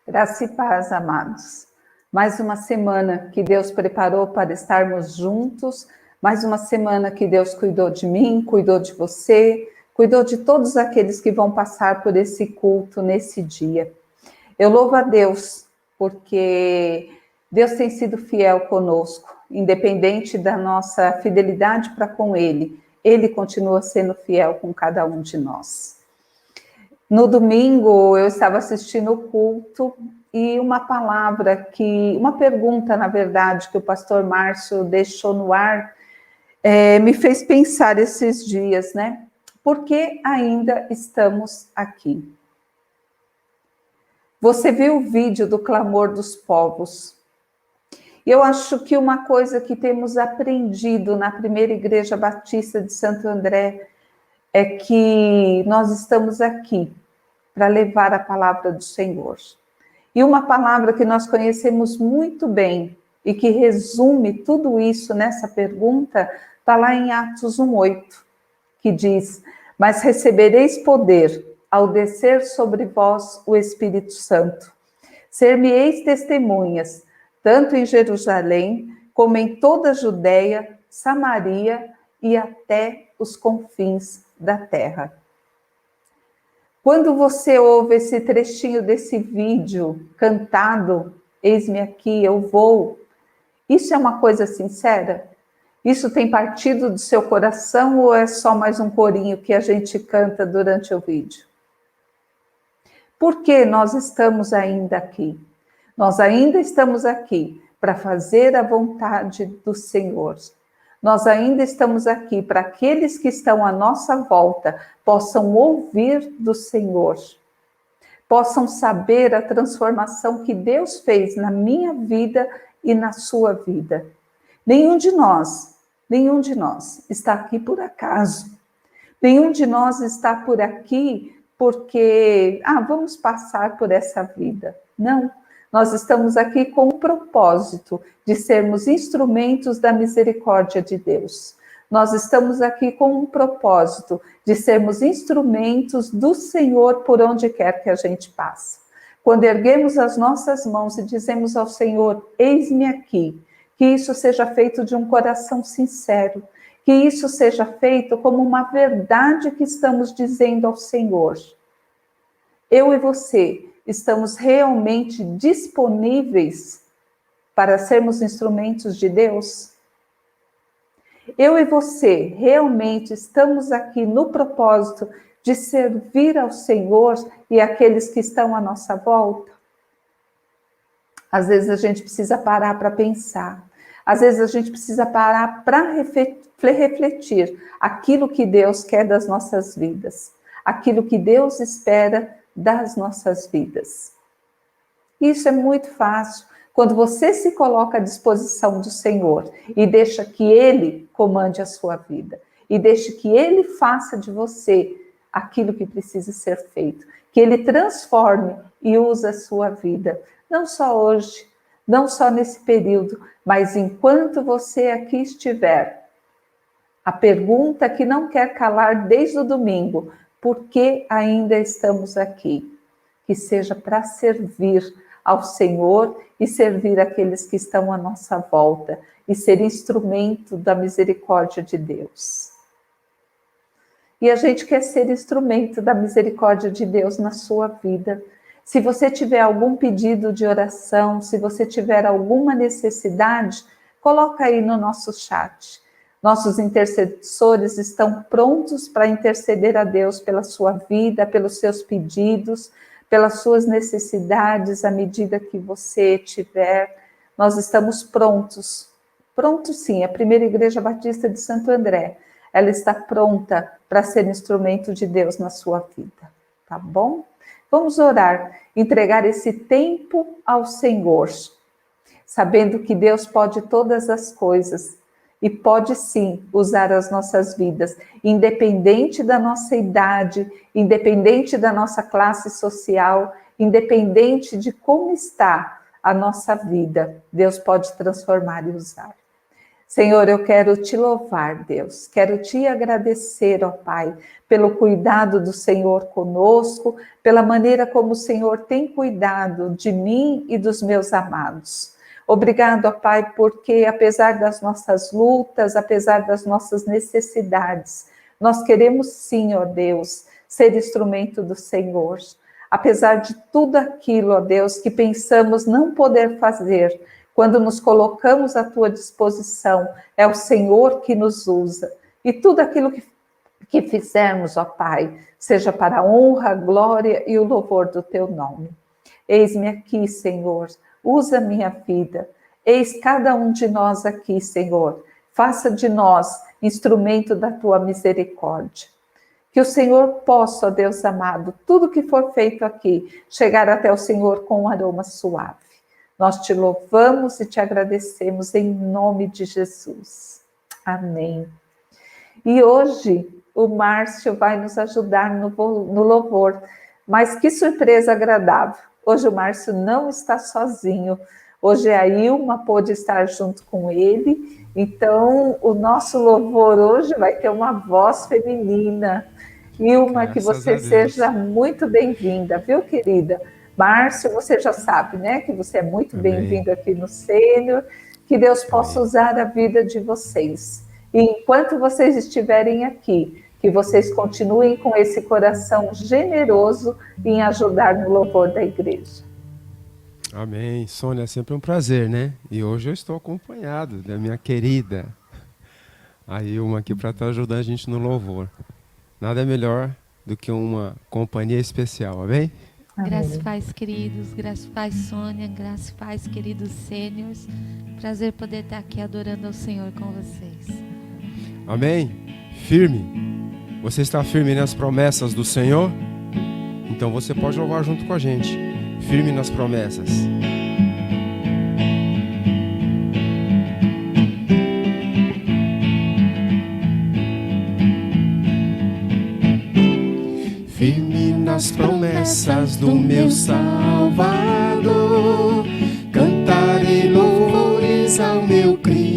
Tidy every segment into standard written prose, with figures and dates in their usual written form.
Graça e paz, amados. Mais uma semana que Deus preparou para estarmos juntos, mais uma semana que Deus cuidou de mim, cuidou de você, cuidou de todos aqueles que vão passar por esse culto nesse dia. Eu louvo a Deus, porque Deus tem sido fiel conosco, independente da nossa fidelidade para com Ele, Ele continua sendo fiel com cada um de nós. No domingo, eu estava assistindo o culto e uma pergunta, na verdade, que o pastor Márcio deixou no ar, me fez pensar esses dias, né? Por que ainda estamos aqui? Você viu o vídeo do clamor dos povos. Eu acho que uma coisa que temos aprendido na primeira Igreja Batista de Santo André é que nós estamos aqui para levar a palavra do Senhor. E uma palavra que nós conhecemos muito bem e que resume tudo isso nessa pergunta, está lá em Atos 1:8, que diz: mas recebereis poder ao descer sobre vós o Espírito Santo. Ser-me-eis testemunhas, tanto em Jerusalém, como em toda a Judéia, Samaria e até os confins da terra. Quando você ouve esse trechinho desse vídeo cantado, eis-me aqui, eu vou, isso é uma coisa sincera? Isso tem partido do seu coração ou é só mais um corinho que a gente canta durante o vídeo? Por que nós estamos ainda aqui? Nós ainda estamos aqui para fazer a vontade do Senhor. Nós ainda estamos aqui para aqueles que estão à nossa volta possam ouvir do Senhor, possam saber a transformação que Deus fez na minha vida e na sua vida. Nenhum de nós está aqui por acaso. Nenhum de nós está por aqui porque, vamos passar por essa vida. Não. Nós estamos aqui com o propósito de sermos instrumentos da misericórdia de Deus. Nós estamos aqui com um propósito de sermos instrumentos do Senhor por onde quer que a gente passe. Quando erguemos as nossas mãos e dizemos ao Senhor, eis-me aqui, que isso seja feito de um coração sincero, que isso seja feito como uma verdade que estamos dizendo ao Senhor. Eu e você estamos realmente disponíveis para sermos instrumentos de Deus? Eu e você realmente estamos aqui no propósito de servir ao Senhor e àqueles que estão à nossa volta? Às vezes a gente precisa parar para pensar. Às vezes a gente precisa parar para refletir aquilo que Deus quer das nossas vidas, aquilo que Deus espera das nossas vidas. Isso é muito fácil quando você se coloca à disposição do Senhor e deixa que Ele comande a sua vida e deixa que Ele faça de você aquilo que precisa ser feito, que Ele transforme e use a sua vida, não só hoje, não só nesse período, mas enquanto você aqui estiver. A pergunta que não quer calar desde o domingo: por que ainda estamos aqui? Que seja para servir ao Senhor e servir aqueles que estão à nossa volta e ser instrumento da misericórdia de Deus. E a gente quer ser instrumento da misericórdia de Deus na sua vida. Se você tiver algum pedido de oração, se você tiver alguma necessidade, coloca aí no nosso chat. Nossos intercessores estão prontos para interceder a Deus pela sua vida, pelos seus pedidos, pelas suas necessidades, à medida que você tiver. Nós estamos prontos. Prontos sim, a Primeira Igreja Batista de Santo André, ela está pronta para ser instrumento de Deus na sua vida, tá bom? Vamos orar, entregar esse tempo ao Senhor, sabendo que Deus pode todas as coisas e pode sim usar as nossas vidas, independente da nossa idade, independente da nossa classe social, independente de como está a nossa vida, Deus pode transformar e usar. Senhor, eu quero te louvar, Deus, quero te agradecer, ó Pai, pelo cuidado do Senhor conosco, pela maneira como o Senhor tem cuidado de mim e dos meus amados. Obrigado, ó Pai, porque apesar das nossas lutas, apesar das nossas necessidades, nós queremos sim, ó Deus, ser instrumento do Senhor. Apesar de tudo aquilo, ó Deus, que pensamos não poder fazer, quando nos colocamos à tua disposição, é o Senhor que nos usa. E tudo aquilo que fizermos, ó Pai, seja para a honra, a glória e o louvor do teu nome. Eis-me aqui, Senhor, usa minha vida. Eis cada um de nós aqui, Senhor. Faça de nós instrumento da tua misericórdia. Que o Senhor possa, ó Deus amado, tudo que for feito aqui, chegar até o Senhor com um aroma suave. Nós te louvamos e te agradecemos em nome de Jesus. Amém. E hoje o Márcio vai nos ajudar no louvor. Mas que surpresa agradável. Hoje o Márcio não está sozinho. Hoje a Ilma pôde estar junto com ele. Então o nosso louvor hoje vai ter uma voz feminina. Ilma, que você seja muito bem-vinda, viu, querida? Márcio, você já sabe, né, que você é muito bem-vindo aqui no Sênior, que Deus possa usar a vida de vocês. E enquanto vocês estiverem aqui, que vocês continuem com esse coração generoso em ajudar no louvor da igreja. Amém. Sônia, é sempre um prazer, né? E hoje eu estou acompanhado da minha querida, a Ilma, aqui para estar ajudando a gente no louvor. Nada melhor do que uma companhia especial, amém? Graças e paz, queridos, graças e paz, Sônia, graças e paz, queridos sêniors. Prazer poder estar aqui adorando ao Senhor com vocês. Amém? Firme. Você está firme nas promessas do Senhor? Então você pode louvar junto com a gente. Firme nas promessas. Firme nas promessas do meu Salvador, cantarei louvores ao meu Criador.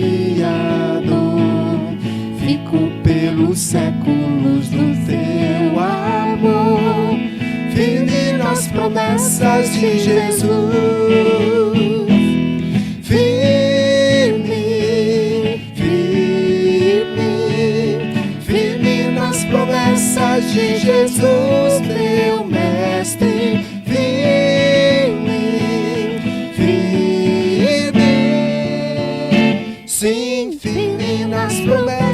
Fico pelos séculos do teu amor, firme nas promessas de Jesus. Firme, firme, firme nas promessas de Jesus, meu mestre. Firme, firme, sim, firme nas promessas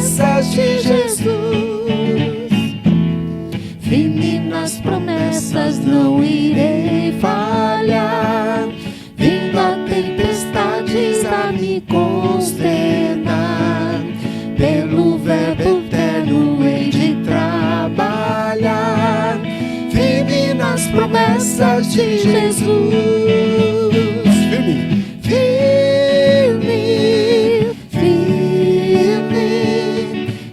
promessas de Jesus. Firme. Firme, firme,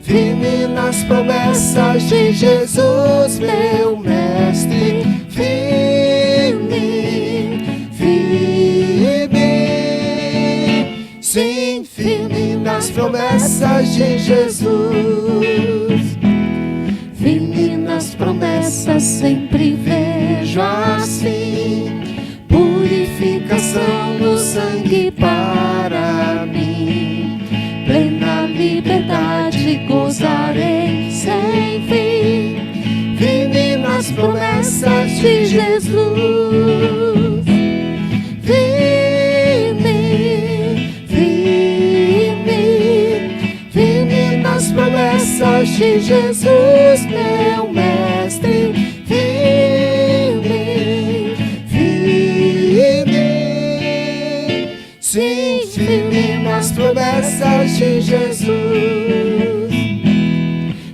firme nas promessas de Jesus, meu mestre. Firme, firme, sim, firme nas promessas de Jesus. Firme nas promessas, sempre vejo assim purificação no sangue para mim. Plena liberdade gozarei sem fim. Firme nas promessas de Jesus. Firme, firme, firme nas promessas de Jesus, meu mestre. Firme, firme, sim, firme nas promessas de Jesus.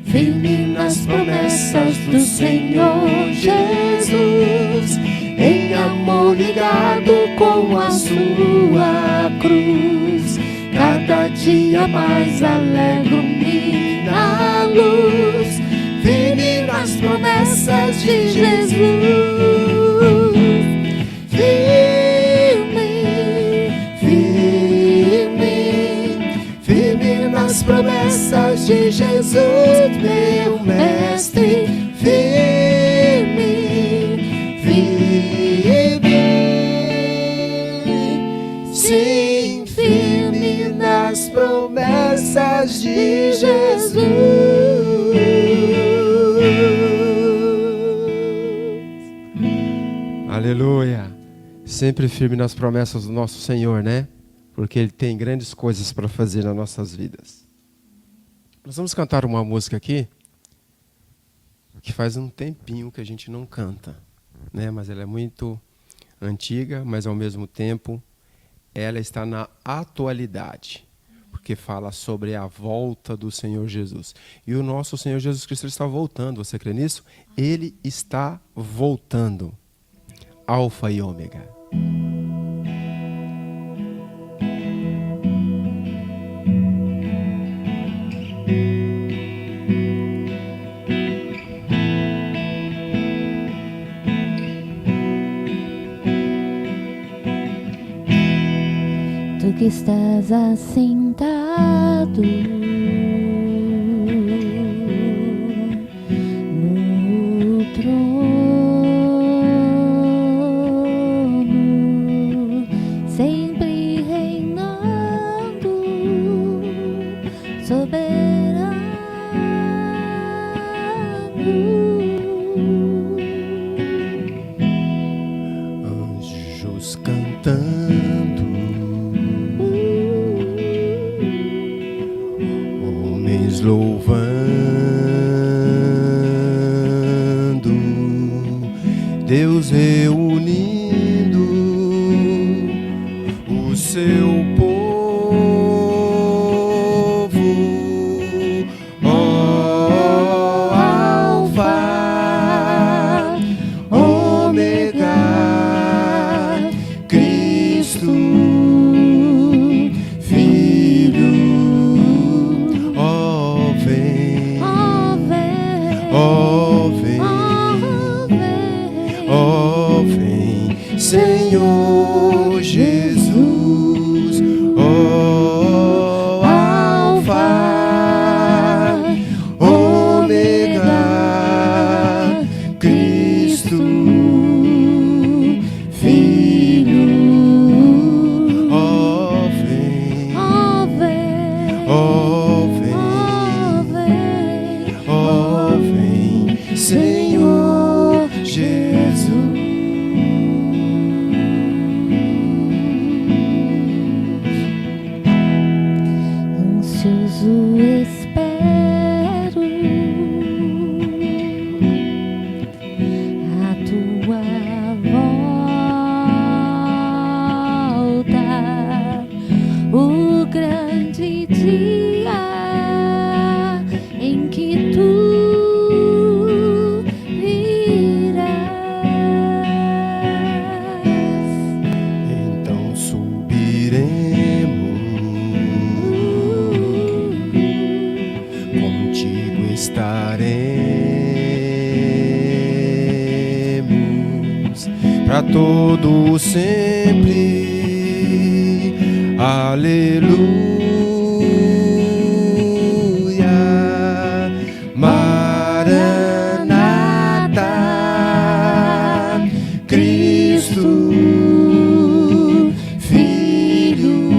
Firme nas promessas do Senhor Jesus, em amor ligado com a sua cruz. Cada dia mais alegro-me na luz. Firme nas promessas de Jesus. Firme, firme, firme nas promessas de Jesus, meu mestre. Firme, firme, sim, firme nas promessas de Jesus. Aleluia. Sempre firme nas promessas do nosso Senhor, né? Porque Ele tem grandes coisas para fazer nas nossas vidas. Nós vamos cantar uma música aqui que faz um tempinho que a gente não canta, né? Mas ela é muito antiga, mas ao mesmo tempo ela está na atualidade, porque fala sobre a volta do Senhor Jesus. E o nosso Senhor Jesus Cristo está voltando, você crê nisso? Ele está voltando. Alfa e Ômega. Tu que estás assentado no trono, sempre reinando, soberano. Anjos cantando, homens louvando, Deus reunindo o seu povo. Ó Alfa, Ômega, Cristo, Filho, ó vem, ó vem, ó vem, Senhor Jesus, estaremos para todo sempre. Aleluia. Maranata, Cristo, Filho,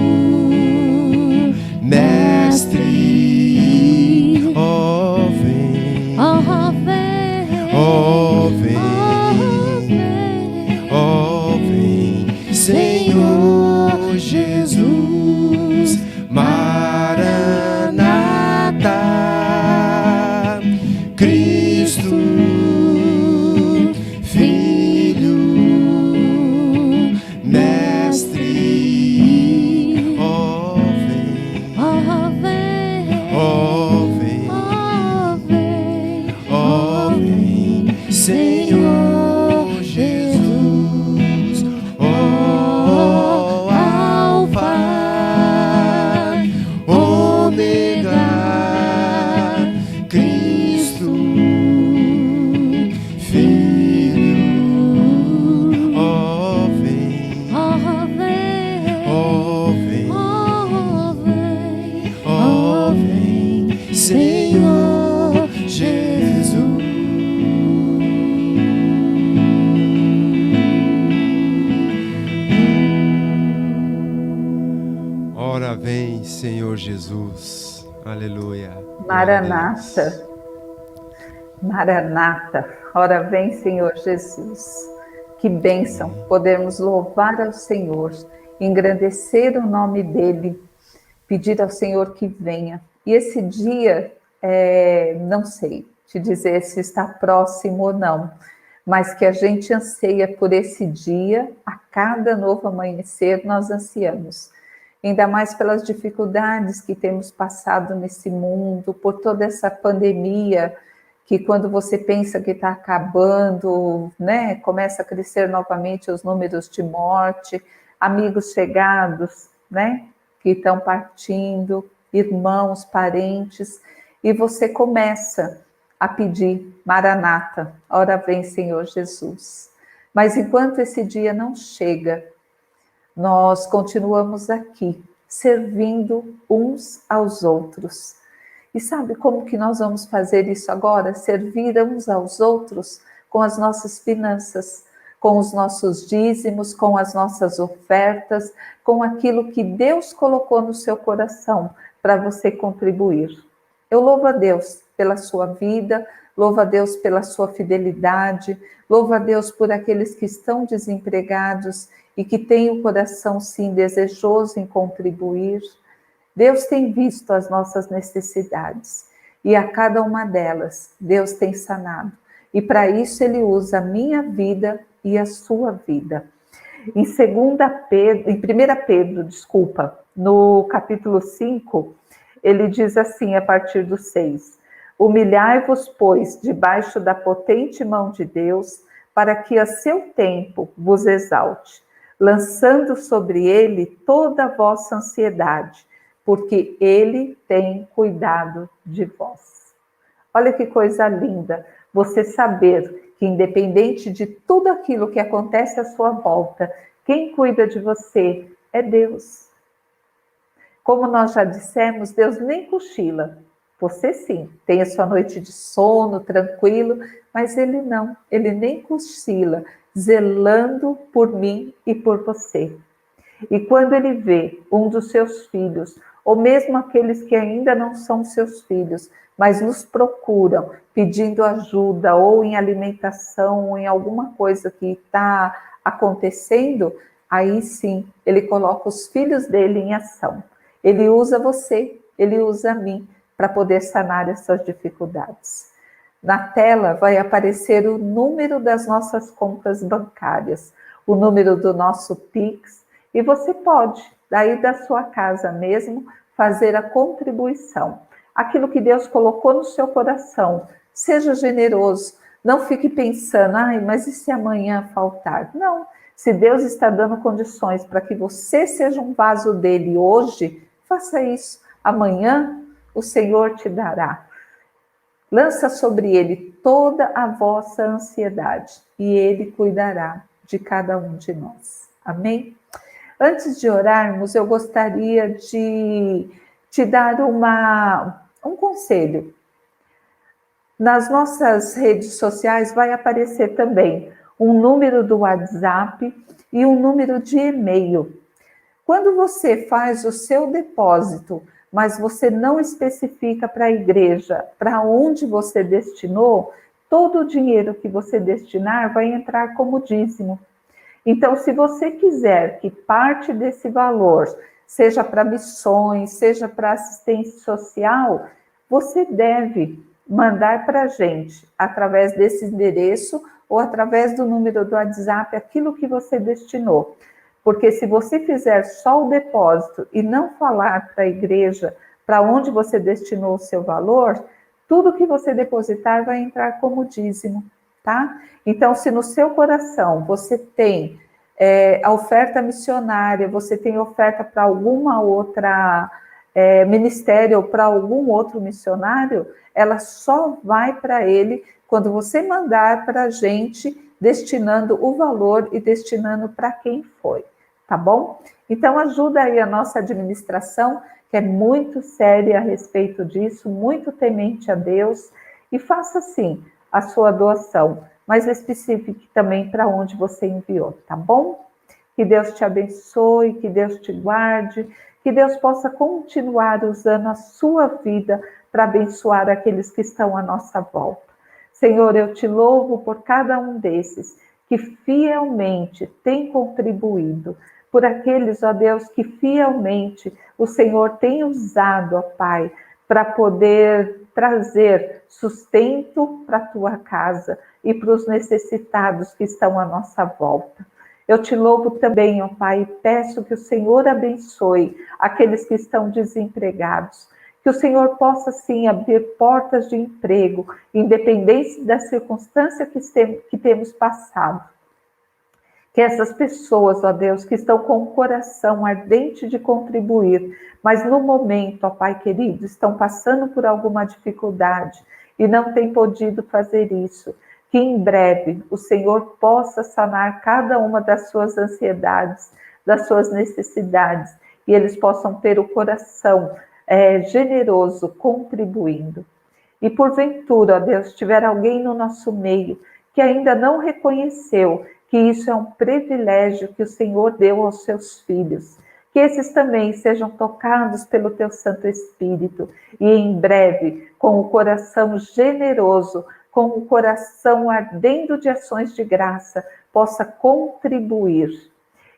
Mestre, ó vem, Oh, vem, ó vem, vem, ó vem, Senhor Jesus. Maranata, Cristo, Filho, Mestre, ó vem, oh, vem, ó vem, oh, vem, ó vem, Senhor Jesus. Ó Alfa, Ômega, Cristo, Filho, ó vem, oh, vem, ó vem, oh, vem, ó vem, Senhor Jesus. Ora vem, Senhor Jesus. Aleluia. Glória a Deus. Maranata. Maranata. Ora vem, Senhor Jesus. Que bênção podermos louvar ao Senhor, engrandecer o nome dEle, pedir ao Senhor que venha. E esse dia, não sei te dizer se está próximo ou não, mas que a gente anseia por esse dia, a cada novo amanhecer nós ansiamos. Ainda mais pelas dificuldades que temos passado nesse mundo, por toda essa pandemia, que quando você pensa que está acabando, né, começa a crescer novamente os números de morte, amigos chegados, né, que estão partindo, irmãos, parentes, e você começa a pedir, Maranata, ora vem, Senhor Jesus. Mas enquanto esse dia não chega, nós continuamos aqui, servindo uns aos outros. E sabe como que nós vamos fazer isso agora? Servir uns aos outros com as nossas finanças, com os nossos dízimos, com as nossas ofertas, com aquilo que Deus colocou no seu coração para você contribuir. Eu louvo a Deus pela sua vida, louvo a Deus pela sua fidelidade, louvo a Deus por aqueles que estão desempregados e que têm o coração, sim, desejoso em contribuir. Deus tem visto as nossas necessidades e a cada uma delas Deus tem sanado. E para isso Ele usa a minha vida e a sua vida. Em 1 Pedro, no capítulo 5, ele diz assim, a partir do 6, humilhai-vos, pois, debaixo da potente mão de Deus, para que a seu tempo vos exalte, lançando sobre ele toda a vossa ansiedade, porque ele tem cuidado de vós. Olha que coisa linda, você saber que independente de tudo aquilo que acontece à sua volta, quem cuida de você é Deus. Como nós já dissemos, Deus nem cochila. Você sim, tem a sua noite de sono tranquilo, mas Ele não, Ele nem cochila, zelando por mim e por você. E quando Ele vê um dos seus filhos, ou mesmo aqueles que ainda não são seus filhos, mas nos procuram pedindo ajuda, ou em alimentação, ou em alguma coisa que está acontecendo, aí sim, Ele coloca os filhos dele em ação. Ele usa você, Ele usa a mim, para poder sanar essas dificuldades. Na tela vai aparecer o número das nossas contas bancárias, o número do nosso Pix, e você pode, daí da sua casa mesmo, fazer a contribuição. Aquilo que Deus colocou no seu coração, seja generoso, não fique pensando, mas e se amanhã faltar? Não, se Deus está dando condições para que você seja um vaso dele hoje, faça isso. Amanhã o Senhor te dará. Lança sobre ele toda a vossa ansiedade e ele cuidará de cada um de nós. Amém? Antes de orarmos, eu gostaria de te dar um conselho. Nas nossas redes sociais vai aparecer também um número do WhatsApp e um número de e-mail. Quando você faz o seu depósito, mas você não especifica para a igreja para onde você destinou, todo o dinheiro que você destinar vai entrar como dízimo. Então, se você quiser que parte desse valor seja para missões, seja para assistência social, você deve mandar para a gente, através desse endereço ou através do número do WhatsApp, aquilo que você destinou. Porque se você fizer só o depósito e não falar para a igreja para onde você destinou o seu valor, tudo que você depositar vai entrar como dízimo, tá? Então, se no seu coração você tem a oferta missionária, você tem oferta para alguma outra ministério ou para algum outro missionário, ela só vai para ele quando você mandar para a gente, destinando o valor e destinando para quem foi, tá bom? Então, ajuda aí a nossa administração, que é muito séria a respeito disso, muito temente a Deus, e faça sim a sua doação, mas especifique também para onde você enviou, tá bom? Que Deus te abençoe, que Deus te guarde, que Deus possa continuar usando a sua vida para abençoar aqueles que estão à nossa volta. Senhor, eu te louvo por cada um desses que fielmente tem contribuído, por aqueles, ó Deus, que fielmente o Senhor tem usado, ó Pai, para poder trazer sustento para a tua casa e para os necessitados que estão à nossa volta. Eu te louvo também, ó Pai, e peço que o Senhor abençoe aqueles que estão desempregados, que o Senhor possa, sim, abrir portas de emprego, independente da circunstância que temos passado. Que essas pessoas, ó Deus, que estão com o coração ardente de contribuir, mas no momento, ó Pai querido, estão passando por alguma dificuldade e não têm podido fazer isso, que em breve o Senhor possa sanar cada uma das suas ansiedades, das suas necessidades, e eles possam ter o coração generoso, contribuindo. E porventura, ó Deus, tiver alguém no nosso meio que ainda não reconheceu que isso é um privilégio que o Senhor deu aos seus filhos, que esses também sejam tocados pelo teu Santo Espírito e em breve, com o coração generoso, com o coração ardendo de ações de graça, possa contribuir.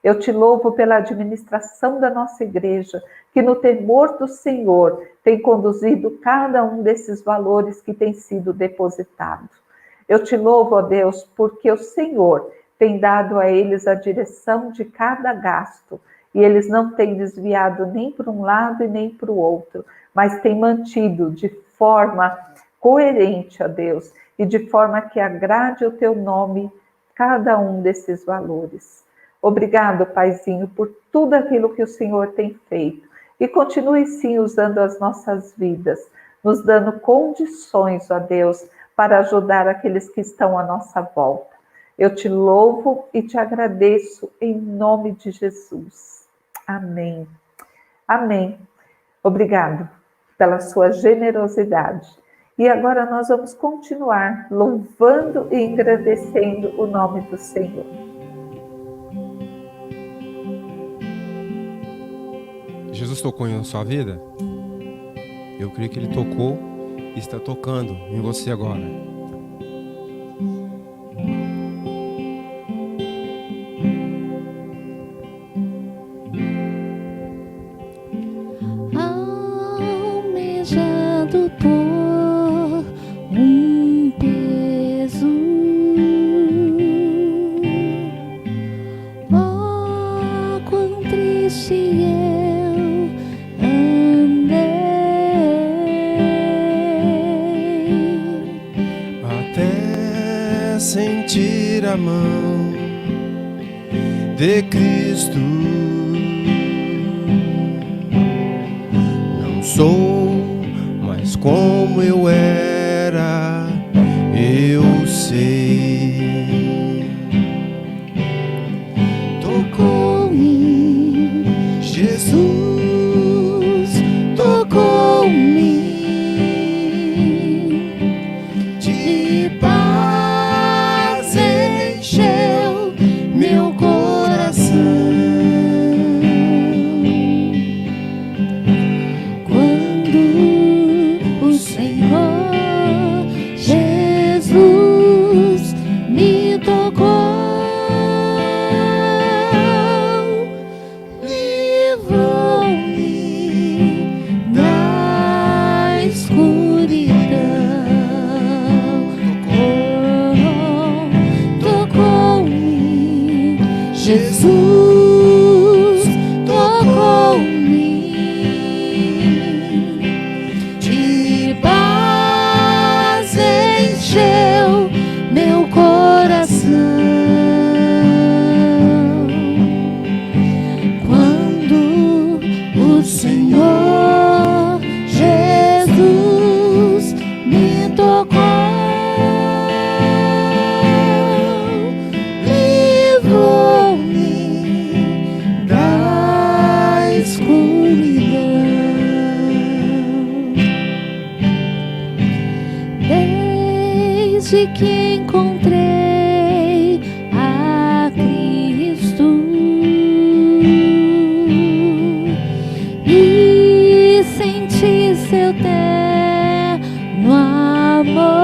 Eu te louvo pela administração da nossa igreja, que no temor do Senhor tem conduzido cada um desses valores que tem sido depositado. Eu te louvo, ó Deus, porque o Senhor tem dado a eles a direção de cada gasto, e eles não têm desviado nem para um lado e nem para o outro, mas têm mantido de forma coerente, ó Deus, e de forma que agrade o teu nome cada um desses valores. Obrigado, Paizinho, por tudo aquilo que o Senhor tem feito, e continue sim usando as nossas vidas, nos dando condições, ó Deus, para ajudar aqueles que estão à nossa volta. Eu te louvo e te agradeço em nome de Jesus. Amém. Amém. Obrigado pela sua generosidade. E agora nós vamos continuar louvando e engrandecendo o nome do Senhor. Jesus tocou em sua vida? Eu creio que Ele tocou e está tocando em você agora. Almejado por um peso, oh, quão triste eu andei, Até sentir a mão de Cristo. Não sou mais como eu era Jesus me tocou, livrou-me da escuridão. Tocou-me, Jesus tocou-me, de paz encheu meu coração. Quando o Senhor Jesus me tocou, livrou-me da escuridão. Desde que encontrei a Cristo e senti seu terno amor,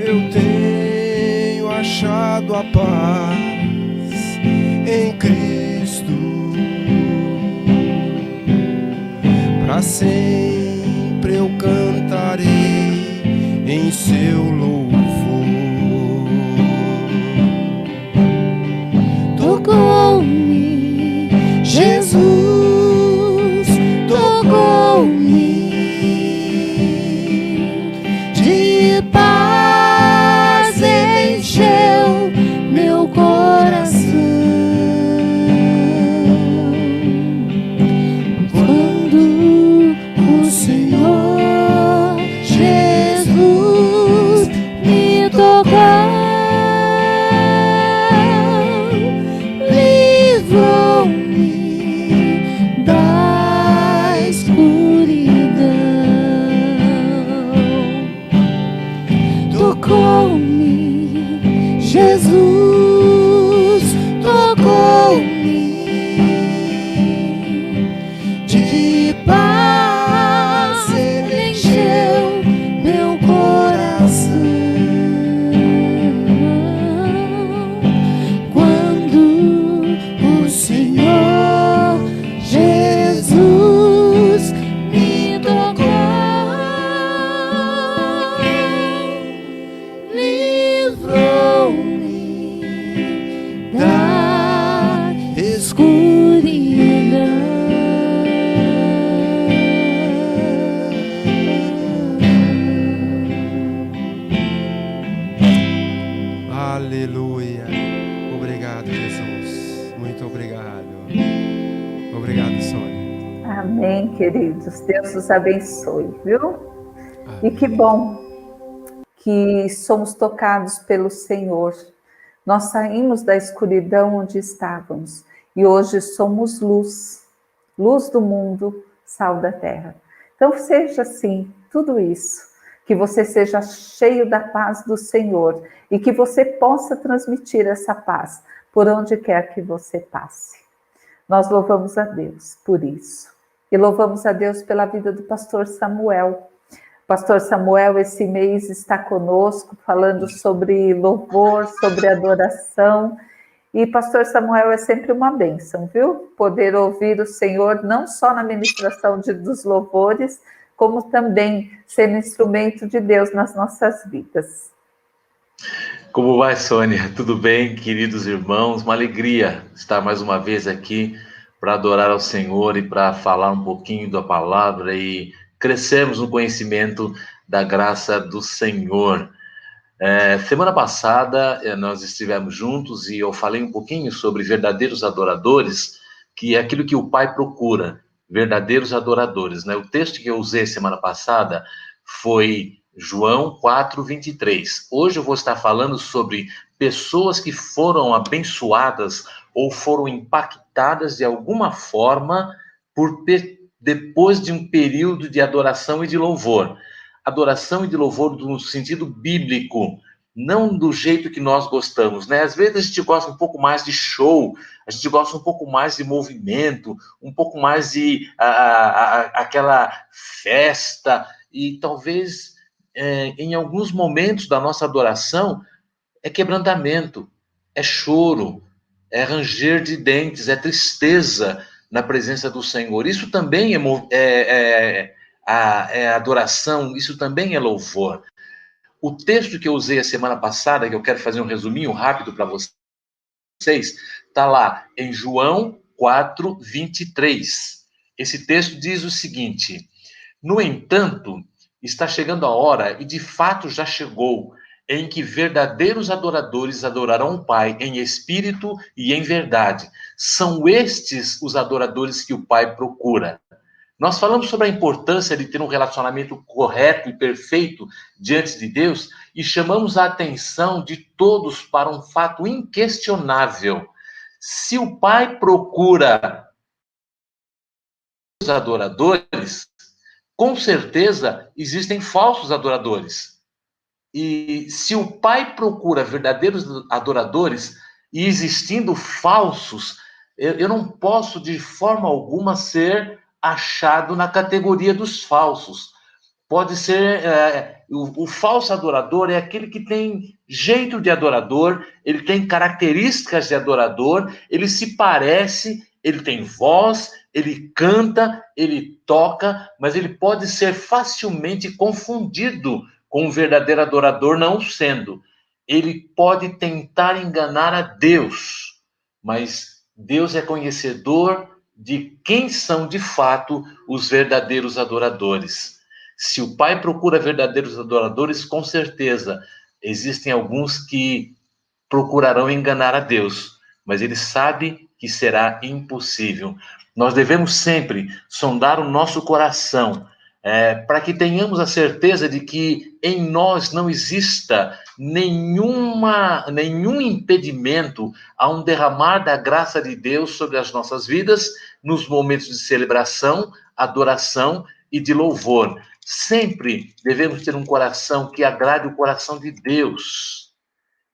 Eu tenho achado a paz em Cristo. Para sempre eu cantarei em seu louvor. tocou-me, Jesus tocou-me, de paz encheu meu coração. Quando o Senhor Jesus me tocou, livrou-me da escuridão. Tocou-me, Jesus tocou-me, de paz ele encheu meu coração. Quando o Senhor Jesus me tocou, livrou-me da escuridão. Aleluia. Obrigado, Jesus. Muito obrigado. Obrigado, Sônia. Amém, queridos. Deus os abençoe, viu? E que bom que somos tocados pelo Senhor. Nós saímos da escuridão onde estávamos e hoje somos luz, luz do mundo, sal da terra. Então seja assim, tudo isso, que você seja cheio da paz do Senhor e que você possa transmitir essa paz por onde quer que você passe. Nós louvamos a Deus por isso. E louvamos a Deus pela vida do pastor Samuel. Pastor Samuel, esse mês está conosco, falando sobre louvor, sobre adoração. E pastor Samuel é sempre uma bênção, viu? Poder ouvir o Senhor, não só na ministração dos louvores, como também ser instrumento de Deus nas nossas vidas. Como vai, Sônia? Tudo bem, queridos irmãos? Uma alegria estar mais uma vez aqui para adorar ao Senhor e para falar um pouquinho da palavra e crescermos no conhecimento da graça do Senhor. Semana passada nós estivemos juntos e eu falei um pouquinho sobre verdadeiros adoradores, que é aquilo que o Pai procura, verdadeiros adoradores, né? O texto que eu usei semana passada foi João 4:23. Hoje eu vou estar falando sobre pessoas que foram abençoadas ou foram impactadas de alguma forma depois de um período de adoração e de louvor. Adoração e de louvor no sentido bíblico, não do jeito que nós gostamos, né? Às vezes a gente gosta um pouco mais de show, a gente gosta um pouco mais de movimento, um pouco mais de aquela festa, e talvez em alguns momentos da nossa adoração é quebrantamento, é choro, é ranger de dentes, é tristeza na presença do Senhor. Isso também é adoração, isso também é louvor. O texto que eu usei a semana passada, que eu quero fazer um resuminho rápido para vocês, está lá em João 4:23. Esse texto diz o seguinte: no entanto, está chegando a hora, e de fato já chegou, em que verdadeiros adoradores adorarão o Pai em espírito e em verdade. São estes os adoradores que o Pai procura. Nós falamos sobre a importância de ter um relacionamento correto e perfeito diante de Deus e chamamos a atenção de todos para um fato inquestionável. Se o Pai procura os adoradores, com certeza existem falsos adoradores. E se o Pai procura verdadeiros adoradores e existindo falsos, eu não posso de forma alguma ser achado na categoria dos falsos. Pode ser, o falso adorador é aquele que tem jeito de adorador, ele tem características de adorador, ele se parece, ele tem voz, ele canta, ele toca, mas ele pode ser facilmente confundido com um verdadeiro adorador, não sendo. Ele pode tentar enganar a Deus, mas Deus é conhecedor de quem são de fato os verdadeiros adoradores. Se o Pai procura verdadeiros adoradores, com certeza existem alguns que procurarão enganar a Deus, mas ele sabe que será impossível. Nós devemos sempre sondar o nosso coração, para que tenhamos a certeza de que em nós não exista nenhum impedimento a um derramar da graça de Deus sobre as nossas vidas nos momentos de celebração, adoração e de louvor. Sempre devemos ter um coração que agrade o coração de Deus.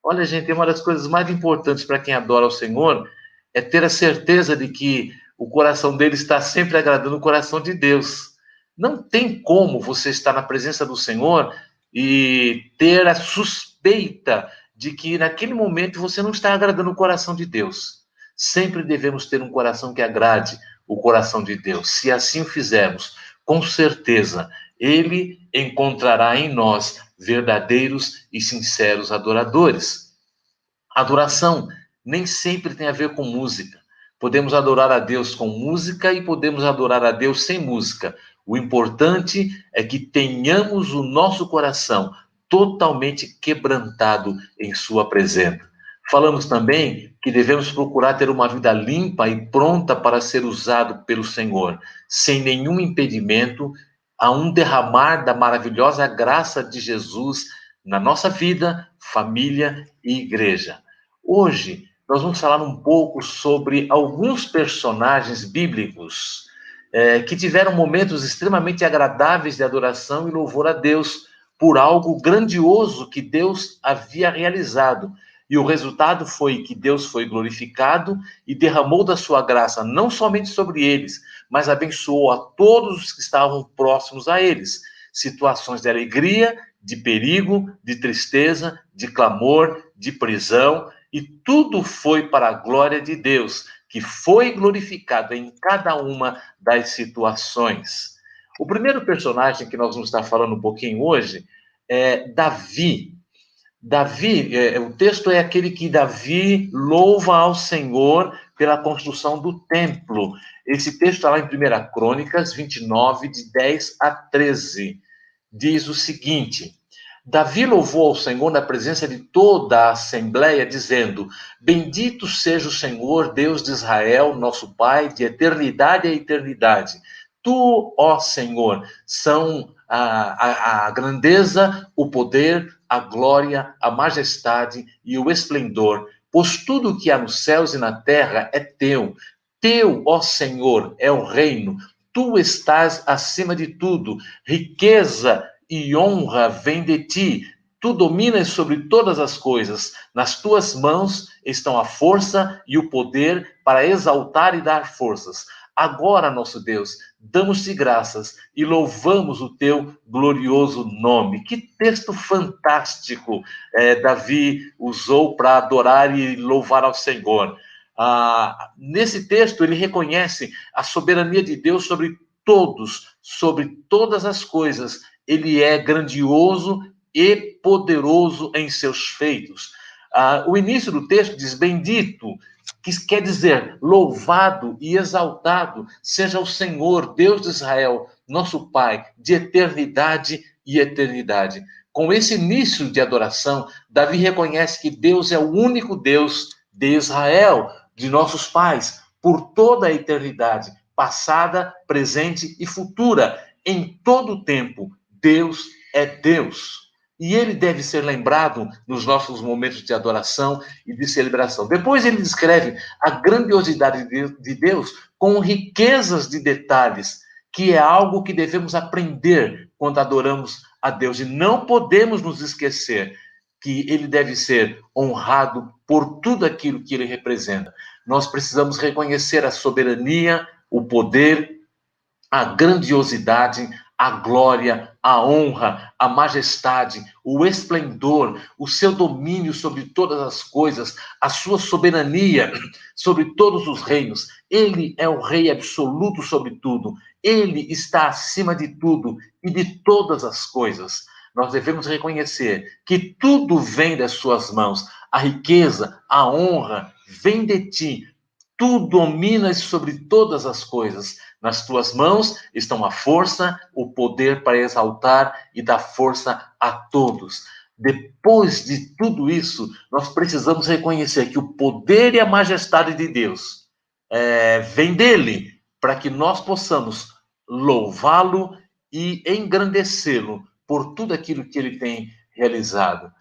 Olha, gente, uma das coisas mais importantes para quem adora o Senhor é ter a certeza de que o coração dele está sempre agradando o coração de Deus. Não tem como você estar na presença do Senhor e ter a suspeita de que naquele momento você não está agradando o coração de Deus. Sempre devemos ter um coração que agrade o coração de Deus. Se assim o fizermos, com certeza, Ele encontrará em nós verdadeiros e sinceros adoradores. Adoração nem sempre tem a ver com música. Podemos adorar a Deus com música e podemos adorar a Deus sem música. O importante é que tenhamos o nosso coração totalmente quebrantado em sua presença. Falamos também que devemos procurar ter uma vida limpa e pronta para ser usado pelo Senhor, sem nenhum impedimento a um derramar da maravilhosa graça de Jesus na nossa vida, família e igreja. Hoje, nós vamos falar um pouco sobre alguns personagens bíblicos que tiveram momentos extremamente agradáveis de adoração e louvor a Deus por algo grandioso que Deus havia realizado. E o resultado foi que Deus foi glorificado e derramou da sua graça não somente sobre eles, mas abençoou a todos os que estavam próximos a eles. Situações de alegria, de perigo, de tristeza, de clamor, de prisão, e tudo foi para a glória de Deus, que foi glorificado em cada uma das situações. O primeiro personagem que nós vamos estar falando um pouquinho hoje é Davi. Davi, o texto é aquele que Davi louva ao Senhor pela construção do templo. Esse texto está lá em 1 Crônicas 29, de 10 a 13. Diz o seguinte: Davi louvou ao Senhor na presença de toda a Assembleia, dizendo: Bendito seja o Senhor, Deus de Israel, nosso Pai, de eternidade a eternidade. Tu, ó Senhor, são a grandeza, o poder, a glória, a majestade e o esplendor, pois tudo o que há nos céus e na terra é teu. Teu, ó Senhor, é o reino. Tu estás acima de tudo. Riqueza e honra vem de ti. Tu dominas sobre todas as coisas. Nas tuas mãos estão a força e o poder para exaltar e dar forças. Agora, nosso Deus, damos-te graças e louvamos o teu glorioso nome. Que texto fantástico Davi usou para adorar e louvar ao Senhor. Nesse texto, ele reconhece a soberania de Deus sobre todos, sobre todas as coisas. Ele é grandioso e poderoso em seus feitos. O início do texto diz: bendito, que quer dizer louvado e exaltado seja o Senhor, Deus de Israel, nosso Pai, de eternidade e eternidade. Com esse início de adoração, Davi reconhece que Deus é o único Deus de Israel, de nossos pais, por toda a eternidade, passada, presente e futura. Em todo o tempo, Deus é Deus. E ele deve ser lembrado nos nossos momentos de adoração e de celebração. Depois ele descreve a grandiosidade de Deus com riquezas de detalhes, que é algo que devemos aprender quando adoramos a Deus. E não podemos nos esquecer que ele deve ser honrado por tudo aquilo que ele representa. Nós precisamos reconhecer a soberania, o poder, a grandiosidade, a glória, a honra, a majestade, o esplendor, o seu domínio sobre todas as coisas, a sua soberania sobre todos os reinos. Ele é o rei absoluto sobre tudo. Ele está acima de tudo e de todas as coisas. Nós devemos reconhecer que tudo vem das suas mãos. A riqueza, a honra vem de ti. Tu dominas sobre todas as coisas. Nas tuas mãos estão a força, o poder para exaltar e dar força a todos. Depois de tudo isso, nós precisamos reconhecer que o poder e a majestade de Deus vem dele, para que nós possamos louvá-lo e engrandecê-lo por tudo aquilo que ele tem realizado.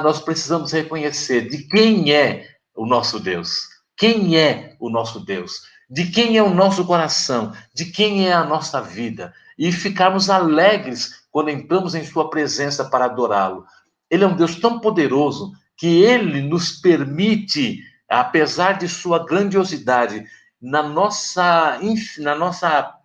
Nós precisamos reconhecer de quem é o nosso Deus. Quem é o nosso Deus? De quem é o nosso coração? De quem é a nossa vida? E ficarmos alegres quando entramos em sua presença para adorá-lo. Ele é um Deus tão poderoso que ele nos permite, apesar de sua grandiosidade, na nossa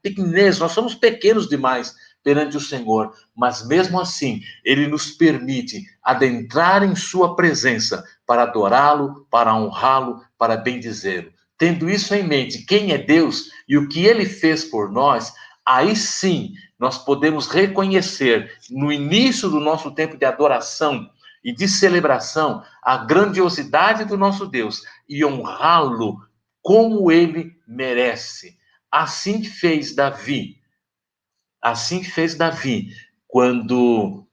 pequenez, nós somos pequenos demais perante o Senhor, mas mesmo assim, ele nos permite adentrar em sua presença para adorá-lo, para honrá-lo, para bendizê-lo. Tendo isso em mente, quem é Deus e o que ele fez por nós, aí sim nós podemos reconhecer no início do nosso tempo de adoração e de celebração a grandiosidade do nosso Deus e honrá-lo como ele merece. Assim fez Davi. Assim fez Davi quando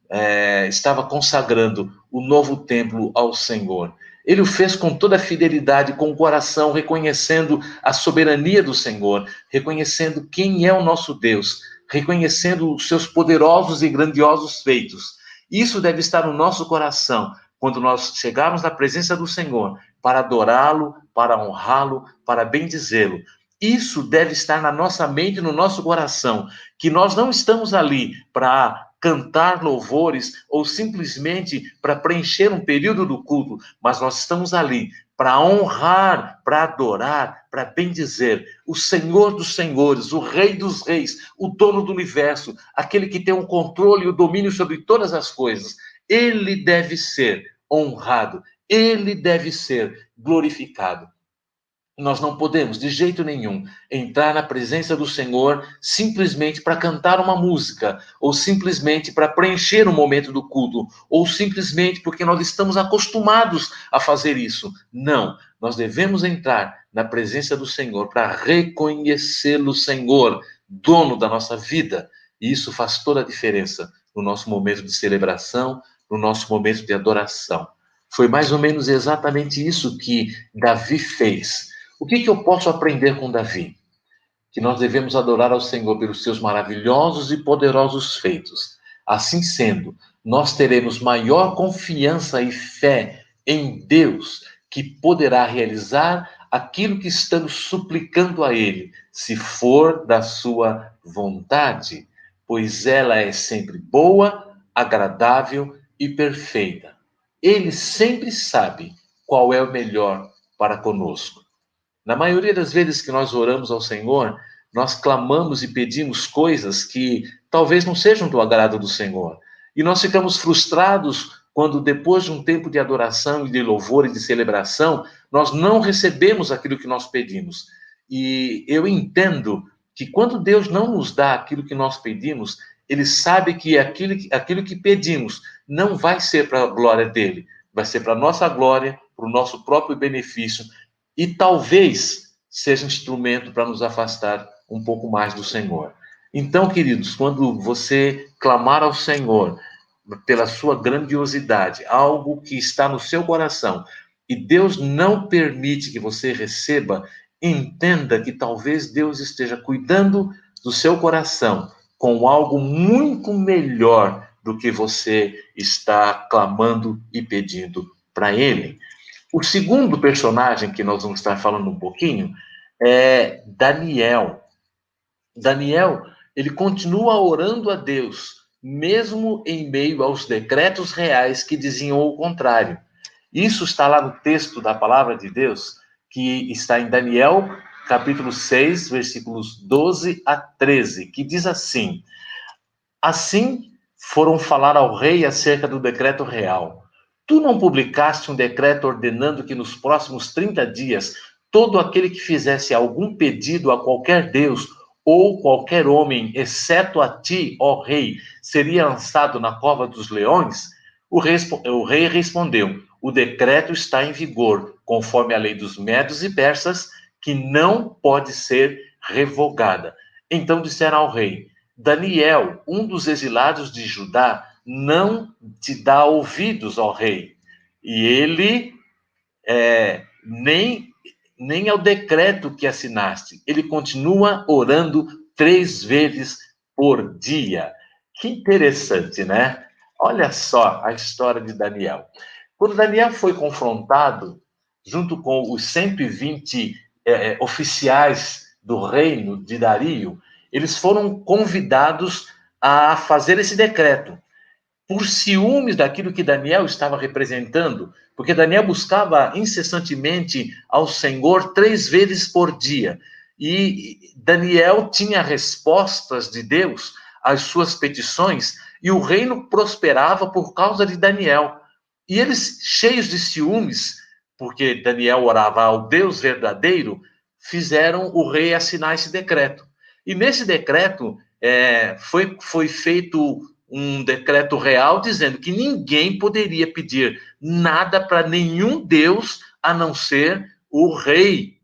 estava consagrando o novo templo ao Senhor. Ele o fez com toda a fidelidade, com o coração, reconhecendo a soberania do Senhor, reconhecendo quem é o nosso Deus, reconhecendo os seus poderosos e grandiosos feitos. Isso deve estar no nosso coração quando nós chegarmos na presença do Senhor para adorá-lo, para honrá-lo, para bendizê-lo. Isso deve estar na nossa mente, no nosso coração, que nós não estamos ali para cantar louvores ou simplesmente para preencher um período do culto, mas nós estamos ali para honrar, para adorar, para bendizer o Senhor dos Senhores, o Rei dos Reis, o dono do universo, aquele que tem o controle e o domínio sobre todas as coisas. Ele deve ser honrado, ele deve ser glorificado. Nós não podemos, de jeito nenhum, entrar na presença do Senhor simplesmente para cantar uma música, ou simplesmente para preencher um momento do culto, ou simplesmente porque nós estamos acostumados a fazer isso. Não, nós devemos entrar na presença do Senhor para reconhecê-lo, Senhor, dono da nossa vida. E isso faz toda a diferença no nosso momento de celebração, no nosso momento de adoração. Foi mais ou menos exatamente isso que Davi fez. O que eu posso aprender com Davi? Que nós devemos adorar ao Senhor pelos seus maravilhosos e poderosos feitos. Assim sendo, nós teremos maior confiança e fé em Deus, que poderá realizar aquilo que estamos suplicando a Ele, se for da sua vontade, pois ela é sempre boa, agradável e perfeita. Ele sempre sabe qual é o melhor para conosco. Na maioria das vezes que nós oramos ao Senhor, nós clamamos e pedimos coisas que talvez não sejam do agrado do Senhor. E nós ficamos frustrados quando, depois de um tempo de adoração e de louvor e de celebração, nós não recebemos aquilo que nós pedimos. E eu entendo que quando Deus não nos dá aquilo que nós pedimos, Ele sabe que aquilo que pedimos não vai ser para a glória dele, vai ser para a nossa glória, para o nosso próprio benefício, e talvez seja instrumento para nos afastar um pouco mais do Senhor. Então, queridos, quando você clamar ao Senhor pela sua grandiosidade, algo que está no seu coração, e Deus não permite que você receba, entenda que talvez Deus esteja cuidando do seu coração com algo muito melhor do que você está clamando e pedindo para Ele. O segundo personagem que nós vamos estar falando um pouquinho é Daniel. Daniel, ele continua orando a Deus, mesmo em meio aos decretos reais que diziam o contrário. Isso está lá no texto da palavra de Deus, que está em Daniel, capítulo 6, versículos 12 a 13, que diz assim: Assim foram falar ao rei acerca do decreto real. Tu não publicaste um decreto ordenando que nos próximos 30 dias todo aquele que fizesse algum pedido a qualquer deus ou qualquer homem, exceto a ti, ó rei, seria lançado na cova dos leões? O rei respondeu: o decreto está em vigor, conforme a lei dos medos e persas, que não pode ser revogada. Então disseram ao rei: Daniel, um dos exilados de Judá, não te dá ouvidos, ó rei. E ele nem ao decreto que assinaste. Ele continua orando 3 vezes por dia. Que interessante, né? Olha só a história de Daniel. Quando Daniel foi confrontado, junto com os 120 oficiais do reino de Dario, eles foram convidados a fazer esse decreto, por ciúmes daquilo que Daniel estava representando, porque Daniel buscava incessantemente ao Senhor 3 vezes por dia, e Daniel tinha respostas de Deus às suas petições, e o reino prosperava por causa de Daniel. E eles, cheios de ciúmes, porque Daniel orava ao Deus verdadeiro, fizeram o rei assinar esse decreto. E nesse decreto foi feito um decreto real dizendo que ninguém poderia pedir nada para nenhum Deus a não ser o rei.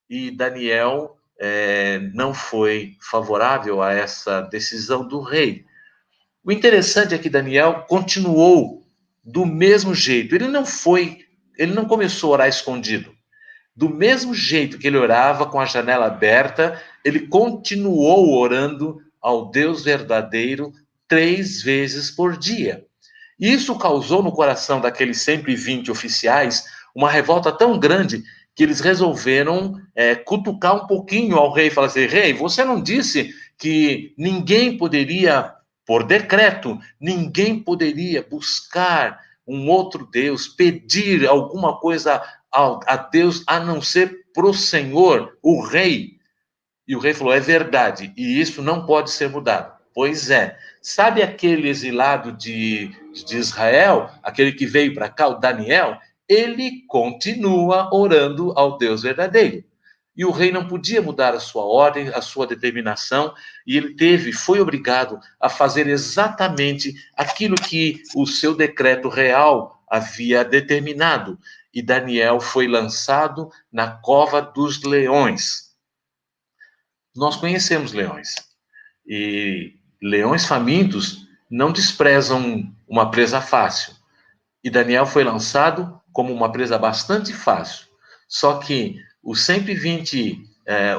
E Daniel não foi favorável a essa decisão do rei. O interessante é que Daniel continuou do mesmo jeito. Ele não começou a orar escondido. Do mesmo jeito que ele orava com a janela aberta, ele continuou orando ao Deus verdadeiro 3 vezes por dia. Isso causou no coração daqueles 120 oficiais uma revolta tão grande que eles resolveram cutucar um pouquinho ao rei e falar assim: rei, você não disse que ninguém poderia, por decreto, ninguém poderia buscar um outro Deus, pedir alguma coisa a Deus a não ser pro Senhor, o rei? E o rei falou: é verdade, e isso não pode ser mudado. Pois é. Sabe aquele exilado de Israel, aquele que veio para cá, o Daniel? Ele continua orando ao Deus verdadeiro. E o rei não podia mudar a sua ordem, a sua determinação, e ele foi obrigado a fazer exatamente aquilo que o seu decreto real havia determinado. E Daniel foi lançado na cova dos leões. Nós conhecemos leões. E leões famintos não desprezam uma presa fácil. E Daniel foi lançado como uma presa bastante fácil. Só que os 120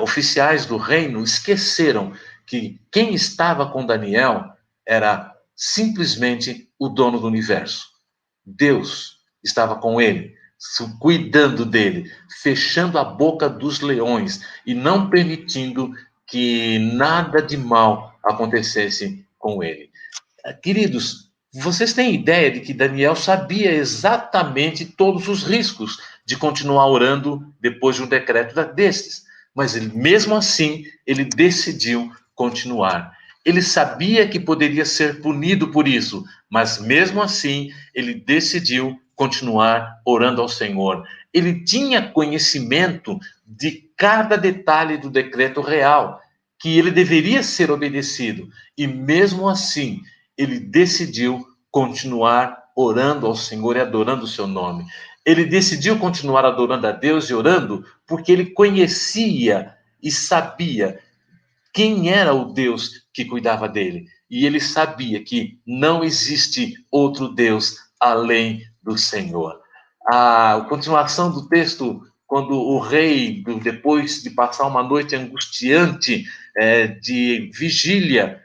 oficiais do reino esqueceram que quem estava com Daniel era simplesmente o dono do universo. Deus estava com ele, cuidando dele, fechando a boca dos leões e não permitindo que nada de mal acontecesse com ele. Queridos, Vocês têm ideia de que Daniel sabia exatamente todos os riscos de continuar orando depois de um decreto destes. Mas ele, mesmo assim, ele decidiu continuar. Ele sabia que poderia ser punido por isso, mas mesmo assim, ele decidiu continuar orando ao Senhor. Ele tinha conhecimento de cada detalhe do decreto real, que ele deveria ser obedecido. E mesmo assim, ele decidiu continuar orando ao Senhor e adorando o seu nome. Ele decidiu continuar adorando a Deus e orando porque ele conhecia e sabia quem era o Deus que cuidava dele. E ele sabia que não existe outro Deus além do Senhor. A continuação do texto, quando o rei, depois de passar uma noite angustiante de vigília,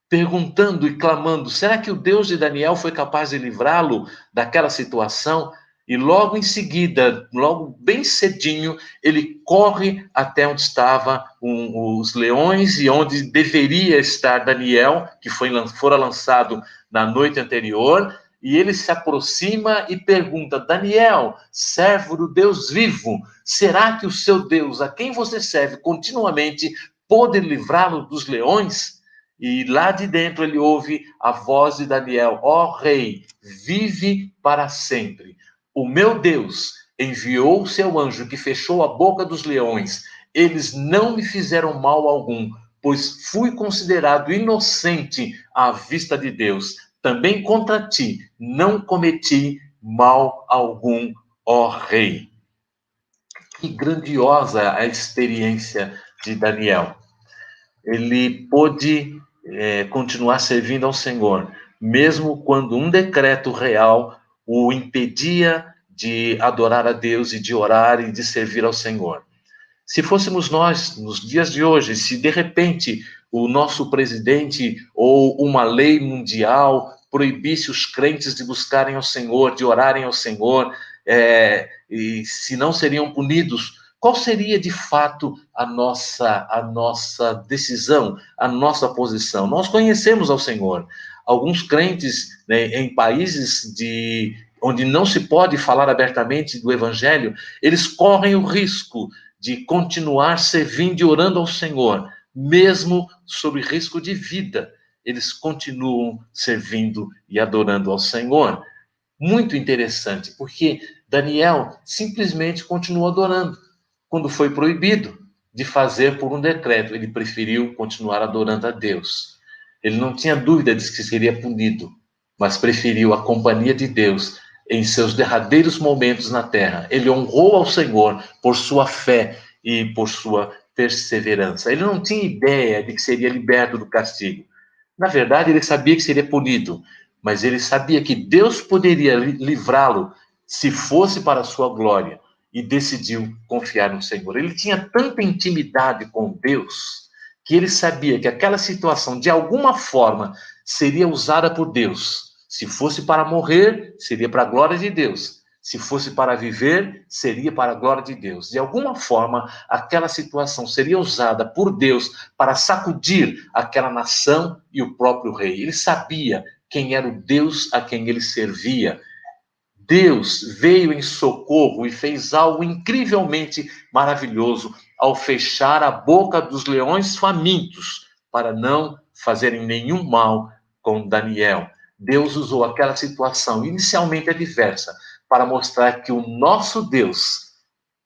perguntando e clamando, será que o Deus de Daniel foi capaz de livrá-lo daquela situação? E logo em seguida, logo bem cedinho, ele corre até onde estavam os leões e onde deveria estar Daniel, que fora lançado na noite anterior, e ele se aproxima e pergunta, Daniel, servo do Deus vivo, será que o seu Deus, a quem você serve continuamente, pode livrá-lo dos leões? E lá de dentro ele ouve a voz de Daniel, ó rei, vive para sempre. O meu Deus enviou o seu anjo que fechou a boca dos leões. Eles não me fizeram mal algum, pois fui considerado inocente à vista de Deus. Também contra ti não cometi mal algum, ó rei. Que grandiosa a experiência de Daniel. Ele pôde continuar servindo ao Senhor, mesmo quando um decreto real o impedia de adorar a Deus e de orar e de servir ao Senhor. Se fôssemos nós, nos dias de hoje, se de repente o nosso presidente ou uma lei mundial proibisse os crentes de buscarem ao Senhor, de orarem ao Senhor, e se não seriam punidos, qual seria de fato a nossa decisão, a nossa posição? Nós conhecemos ao Senhor. Alguns crentes, né, em países onde não se pode falar abertamente do Evangelho, eles correm o risco de continuar servindo e orando ao Senhor, mesmo sob risco de vida. Eles continuam servindo e adorando ao Senhor. Muito interessante, porque Daniel simplesmente continuou adorando. Quando foi proibido de fazer por um decreto, ele preferiu continuar adorando a Deus. Ele não tinha dúvida de que seria punido, mas preferiu a companhia de Deus em seus derradeiros momentos na terra. Ele honrou ao Senhor por sua fé e por sua perseverança. Ele não tinha ideia de que seria liberto do castigo. Na verdade, ele sabia que seria punido, mas ele sabia que Deus poderia livrá-lo se fosse para a sua glória, e decidiu confiar no Senhor. Ele tinha tanta intimidade com Deus que ele sabia que aquela situação, de alguma forma, seria usada por Deus. Se fosse para morrer, seria para a glória de Deus. Se fosse para viver, seria para a glória de Deus. De alguma forma, aquela situação seria usada por Deus para sacudir aquela nação e o próprio rei. Ele sabia quem era o Deus a quem ele servia. Deus veio em socorro e fez algo incrivelmente maravilhoso ao fechar a boca dos leões famintos para não fazerem nenhum mal com Daniel. Deus usou aquela situação inicialmente adversa para mostrar que o nosso Deus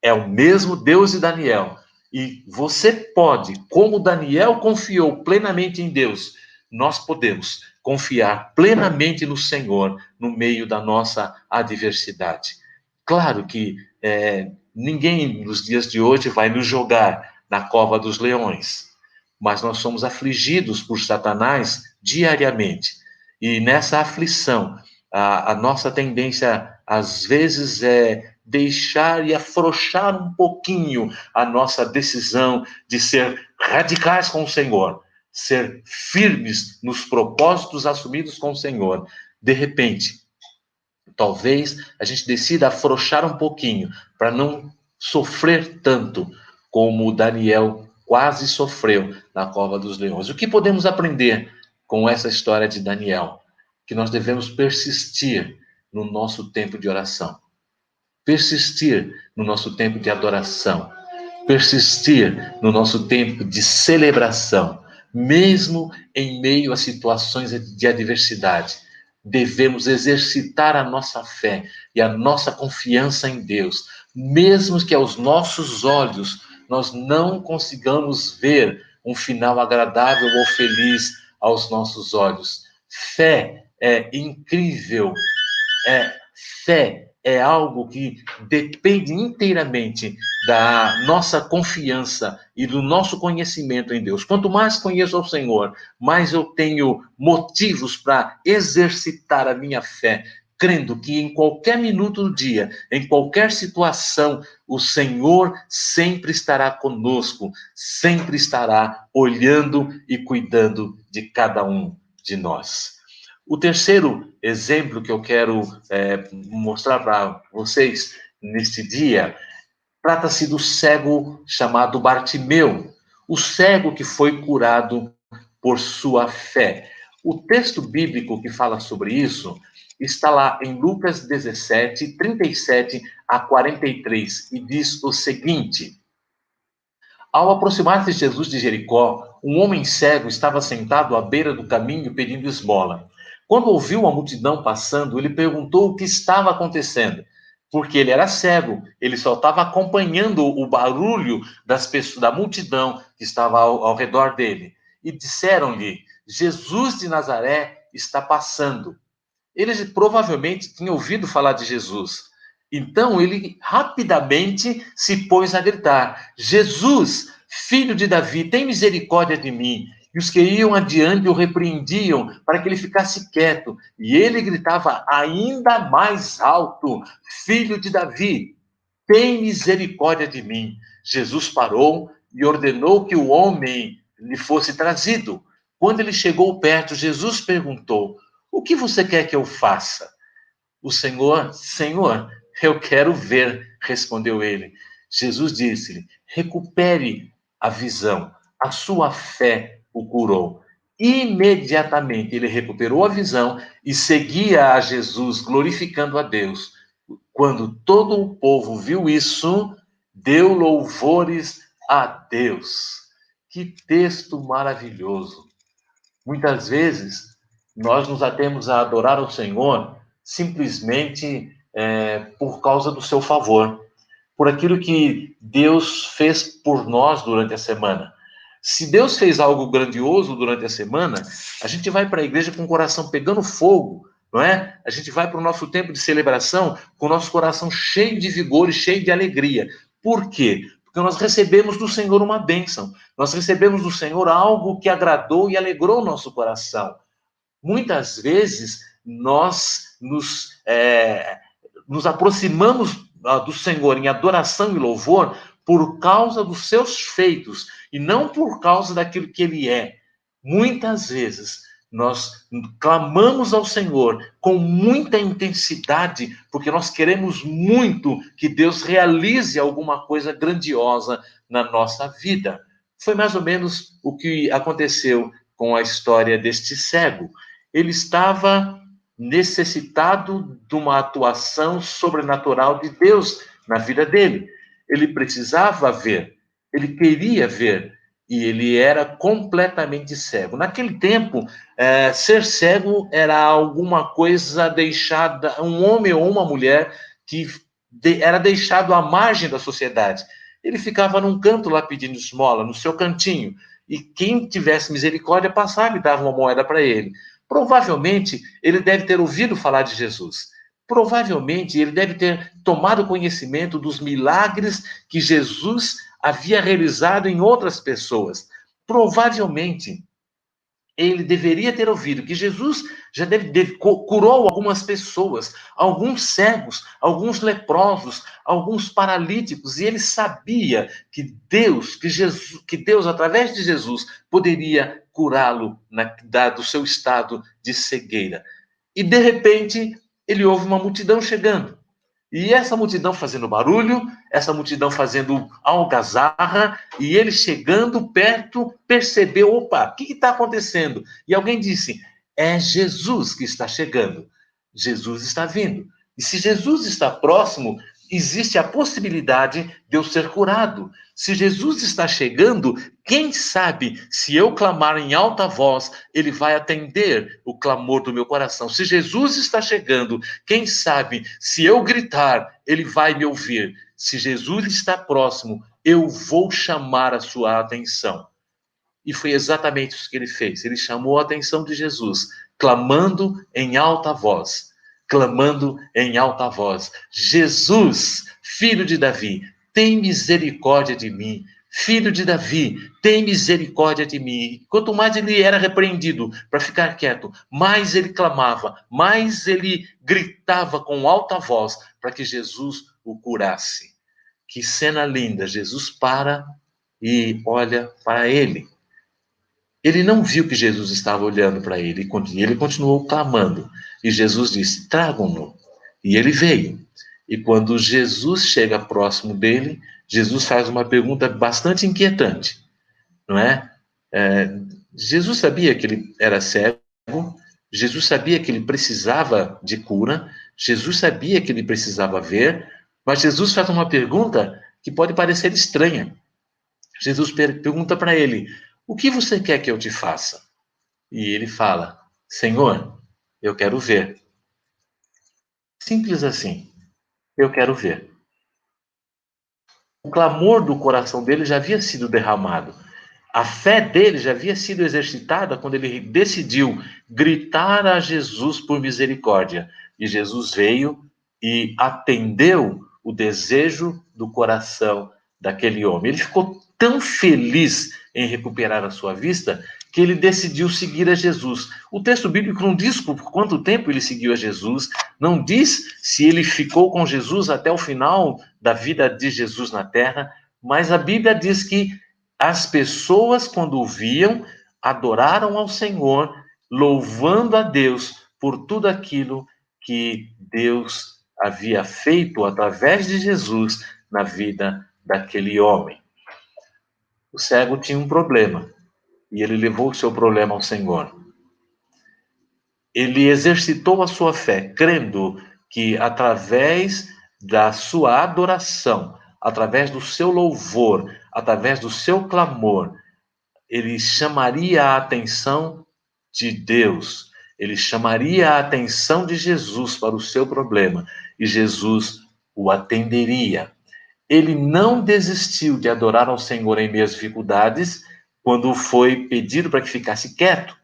é o mesmo Deus de Daniel. E você pode, como Daniel confiou plenamente em Deus, nós podemos confiar plenamente no Senhor no meio da nossa adversidade. Claro que ninguém nos dias de hoje vai nos jogar na cova dos leões, mas nós somos afligidos por Satanás diariamente. E nessa aflição, a nossa tendência, às vezes, é deixar e afrouxar um pouquinho a nossa decisão de ser radicais com o Senhor, ser firmes nos propósitos assumidos com o Senhor. De repente, talvez a gente decida afrouxar um pouquinho para não sofrer tanto como Daniel quase sofreu na cova dos leões. O que podemos aprender com essa história de Daniel? que nós devemos persistir no nosso tempo de oração, persistir no nosso tempo de adoração, persistir no nosso tempo de celebração, mesmo em meio a situações de adversidade. Devemos exercitar a nossa fé e a nossa confiança em Deus, mesmo que aos nossos olhos nós não consigamos ver um final agradável ou feliz aos nossos olhos. Fé é incrível, fé é algo que depende inteiramente da nossa confiança e do nosso conhecimento em Deus. Quanto mais conheço ao Senhor, mais eu tenho motivos para exercitar a minha fé, crendo que em qualquer minuto do dia, em qualquer situação, o Senhor sempre estará conosco, sempre estará olhando e cuidando de cada um de nós. O terceiro exemplo que eu quero mostrar para vocês neste dia, trata-se do cego chamado Bartimeu, o cego que foi curado por sua fé. O texto bíblico que fala sobre isso está lá em Lucas 17, 37 a 43, e diz o seguinte: Ao aproximar-se Jesus de Jericó, um homem cego estava sentado à beira do caminho pedindo esmola. Quando ouviu a multidão passando, ele perguntou o que estava acontecendo, porque ele era cego, ele só estava acompanhando o barulho das pessoas, da multidão que estava ao redor dele. E disseram-lhe: Jesus de Nazaré está passando. Ele provavelmente tinha ouvido falar de Jesus. Então ele rapidamente se pôs a gritar: Jesus, filho de Davi, tem misericórdia de mim. E os que iam adiante o repreendiam para que ele ficasse quieto. E ele gritava ainda mais alto: Filho de Davi, tem misericórdia de mim. Jesus parou e ordenou que o homem lhe fosse trazido. Quando ele chegou perto, Jesus perguntou: O que você quer que eu faça? O Senhor, eu quero ver, respondeu ele. Jesus disse-lhe: recupere a visão, a sua fé o curou. Imediatamente ele recuperou a visão e seguia a Jesus, glorificando a Deus. Quando todo o povo viu isso, deu louvores a Deus. Que texto maravilhoso! Muitas vezes nós nos atemos a adorar o Senhor simplesmente por causa do seu favor, por aquilo que Deus fez por nós durante a semana. Se Deus fez algo grandioso durante a semana, a gente vai para a igreja com o coração pegando fogo, não é? A gente vai para o nosso tempo de celebração com o nosso coração cheio de vigor e cheio de alegria. Por quê? Porque nós recebemos do Senhor uma bênção. Nós recebemos do Senhor algo que agradou e alegrou o nosso coração. Muitas vezes nós nos aproximamos do Senhor em adoração e louvor por causa dos seus feitos e não por causa daquilo que Ele é. Muitas vezes nós clamamos ao Senhor com muita intensidade porque nós queremos muito que Deus realize alguma coisa grandiosa na nossa vida. Foi mais ou menos o que aconteceu com a história deste cego. Ele estava necessitado de uma atuação sobrenatural de Deus na vida dele. Ele precisava ver, ele queria ver, e ele era completamente cego. Naquele tempo, ser cego era alguma coisa deixada, um homem ou uma mulher que era deixado à margem da sociedade. Ele ficava num canto lá pedindo esmola, no seu cantinho, e quem tivesse misericórdia passava e dava uma moeda para ele. Provavelmente, ele deve ter ouvido falar de Jesus. Provavelmente, ele deve ter tomado conhecimento dos milagres que Jesus havia realizado em outras pessoas. Provavelmente, ele deveria ter ouvido que Jesus já curou algumas pessoas, alguns cegos, alguns leprosos, alguns paralíticos, e ele sabia que Deus, através de Jesus, poderia curá-lo do seu estado de cegueira. E, de repente, ele ouve uma multidão chegando. E essa multidão fazendo barulho, essa multidão fazendo algazarra, e ele chegando perto, percebeu, opa, o que está acontecendo? E alguém disse, é Jesus que está chegando. Jesus está vindo. E se Jesus está próximo, existe a possibilidade de eu ser curado. Se Jesus está chegando, quem sabe, se eu clamar em alta voz, ele vai atender o clamor do meu coração. Se Jesus está chegando, quem sabe, se eu gritar, ele vai me ouvir. Se Jesus está próximo, eu vou chamar a sua atenção. E foi exatamente isso que ele fez. Ele chamou a atenção de Jesus, clamando em alta voz. Clamando em alta voz: Jesus, filho de Davi, tem misericórdia de mim. Filho de Davi, tem misericórdia de mim. Quanto mais ele era repreendido para ficar quieto, mais ele clamava, mais ele gritava com alta voz para que Jesus o curasse. Que cena linda! Jesus para e olha para ele. Ele não viu que Jesus estava olhando para ele, e ele continuou clamando. E Jesus disse: tragam-no. E ele veio. E quando Jesus chega próximo dele, Jesus faz uma pergunta bastante inquietante, não é? Jesus sabia que ele era cego, Jesus sabia que ele precisava de cura, Jesus sabia que ele precisava ver, mas Jesus faz uma pergunta que pode parecer estranha. Jesus pergunta para ele: o que você quer que eu te faça? E ele fala: Senhor, eu quero ver. Simples assim. Eu quero ver. O clamor do coração dele já havia sido derramado. A fé dele já havia sido exercitada quando ele decidiu gritar a Jesus por misericórdia. E Jesus veio e atendeu o desejo do coração daquele homem. Ele ficou tão feliz em recuperar a sua vista que ele decidiu seguir a Jesus. O texto bíblico não diz por quanto tempo ele seguiu a Jesus, não diz se ele ficou com Jesus até o final da vida de Jesus na terra, mas a Bíblia diz que as pessoas, quando o viam, adoraram ao Senhor, louvando a Deus por tudo aquilo que Deus havia feito através de Jesus na vida daquele homem. O cego tinha um problema e ele levou o seu problema ao Senhor. Ele exercitou a sua fé, crendo que através da sua adoração, através do seu louvor, através do seu clamor, ele chamaria a atenção de Deus, ele chamaria a atenção de Jesus para o seu problema e Jesus o atenderia. Ele não desistiu de adorar ao Senhor em meio às dificuldades quando foi pedido para que ficasse quieto.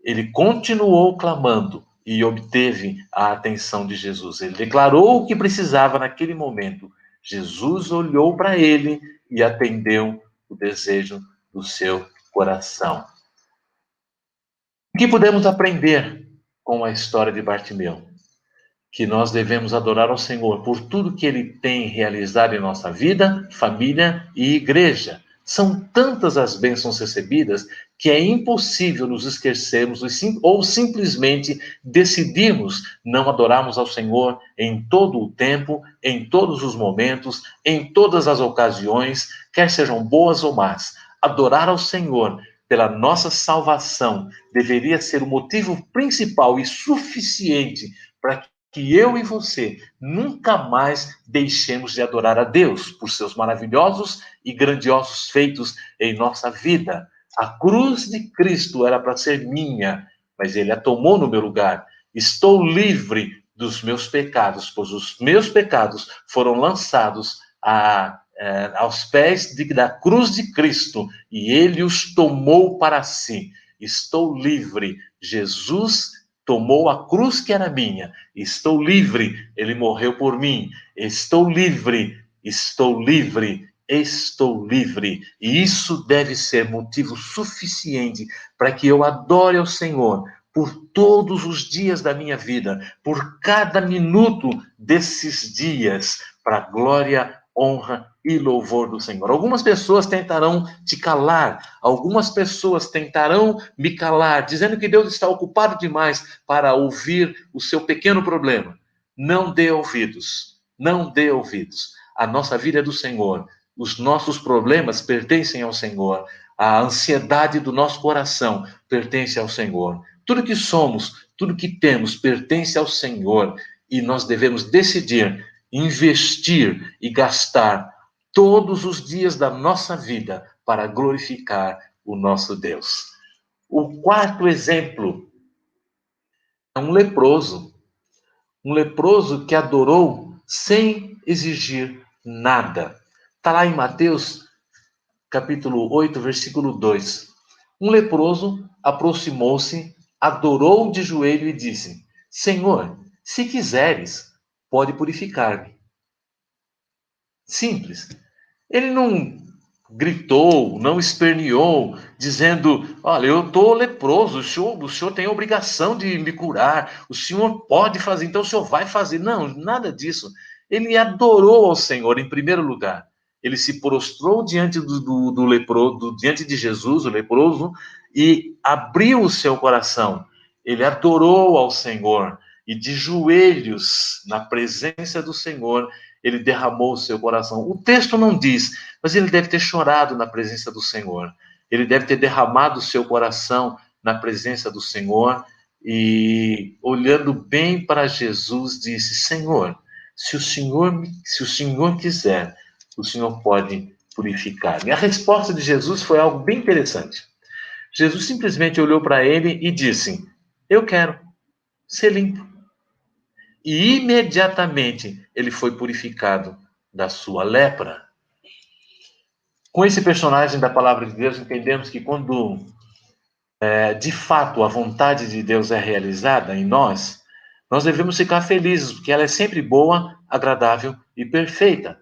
Ele continuou clamando e obteve a atenção de Jesus. Ele declarou o que precisava naquele momento. Jesus olhou para ele e atendeu o desejo do seu coração. O que podemos aprender com a história de Bartimeu? Que nós devemos adorar ao Senhor por tudo que Ele tem realizado em nossa vida, família e igreja. São tantas as bênçãos recebidas que é impossível nos esquecermos ou simplesmente decidirmos não adorarmos ao Senhor em todo o tempo, em todos os momentos, em todas as ocasiões, quer sejam boas ou más. Adorar ao Senhor pela nossa salvação deveria ser o motivo principal e suficiente para que eu e você nunca mais deixemos de adorar a Deus por seus maravilhosos e grandiosos feitos em nossa vida. A cruz de Cristo era para ser minha, mas Ele a tomou no meu lugar. Estou livre dos meus pecados, pois os meus pecados foram lançados aos pés da cruz de Cristo e Ele os tomou para si. Estou livre. Jesus tomou a cruz que era minha. Estou livre. Ele morreu por mim. Estou livre. Estou livre. Estou livre. E isso deve ser motivo suficiente para que eu adore ao Senhor por todos os dias da minha vida, por cada minuto desses dias, para a glória, honra e louvor do Senhor. Algumas pessoas tentarão te calar, algumas pessoas tentarão me calar, dizendo que Deus está ocupado demais para ouvir o seu pequeno problema. Não dê ouvidos, não dê ouvidos. A nossa vida é do Senhor, os nossos problemas pertencem ao Senhor, a ansiedade do nosso coração pertence ao Senhor. Tudo que somos, tudo que temos pertence ao Senhor e nós devemos decidir investir e gastar todos os dias da nossa vida para glorificar o nosso Deus. O quarto exemplo é um leproso que adorou sem exigir nada. Está lá em Mateus, capítulo 8, versículo 2. Um leproso aproximou-se, adorou de joelho e disse: Senhor, se quiseres, pode purificar-me. Simples. Ele não gritou, não esperneou, dizendo: olha, eu estou leproso, o senhor tem a obrigação de me curar, o senhor pode fazer, então o senhor vai fazer. Não, nada disso. Ele adorou ao Senhor em primeiro lugar. Ele se prostrou diante do leproso, diante de Jesus, o leproso, e abriu o seu coração. Ele adorou ao Senhor e de joelhos na presença do Senhor, ele derramou o seu coração. O texto não diz, mas ele deve ter chorado na presença do Senhor. Ele deve ter derramado o seu coração na presença do Senhor e, olhando bem para Jesus, disse: Senhor, se o Senhor quiser, o Senhor pode purificar. E a resposta de Jesus foi algo bem interessante. Jesus simplesmente olhou para ele e disse: eu quero ser limpo. E imediatamente ele foi purificado da sua lepra. Com esse personagem da palavra de Deus, entendemos que quando de fato a vontade de Deus é realizada em nós, nós devemos ficar felizes, porque ela é sempre boa, agradável e perfeita.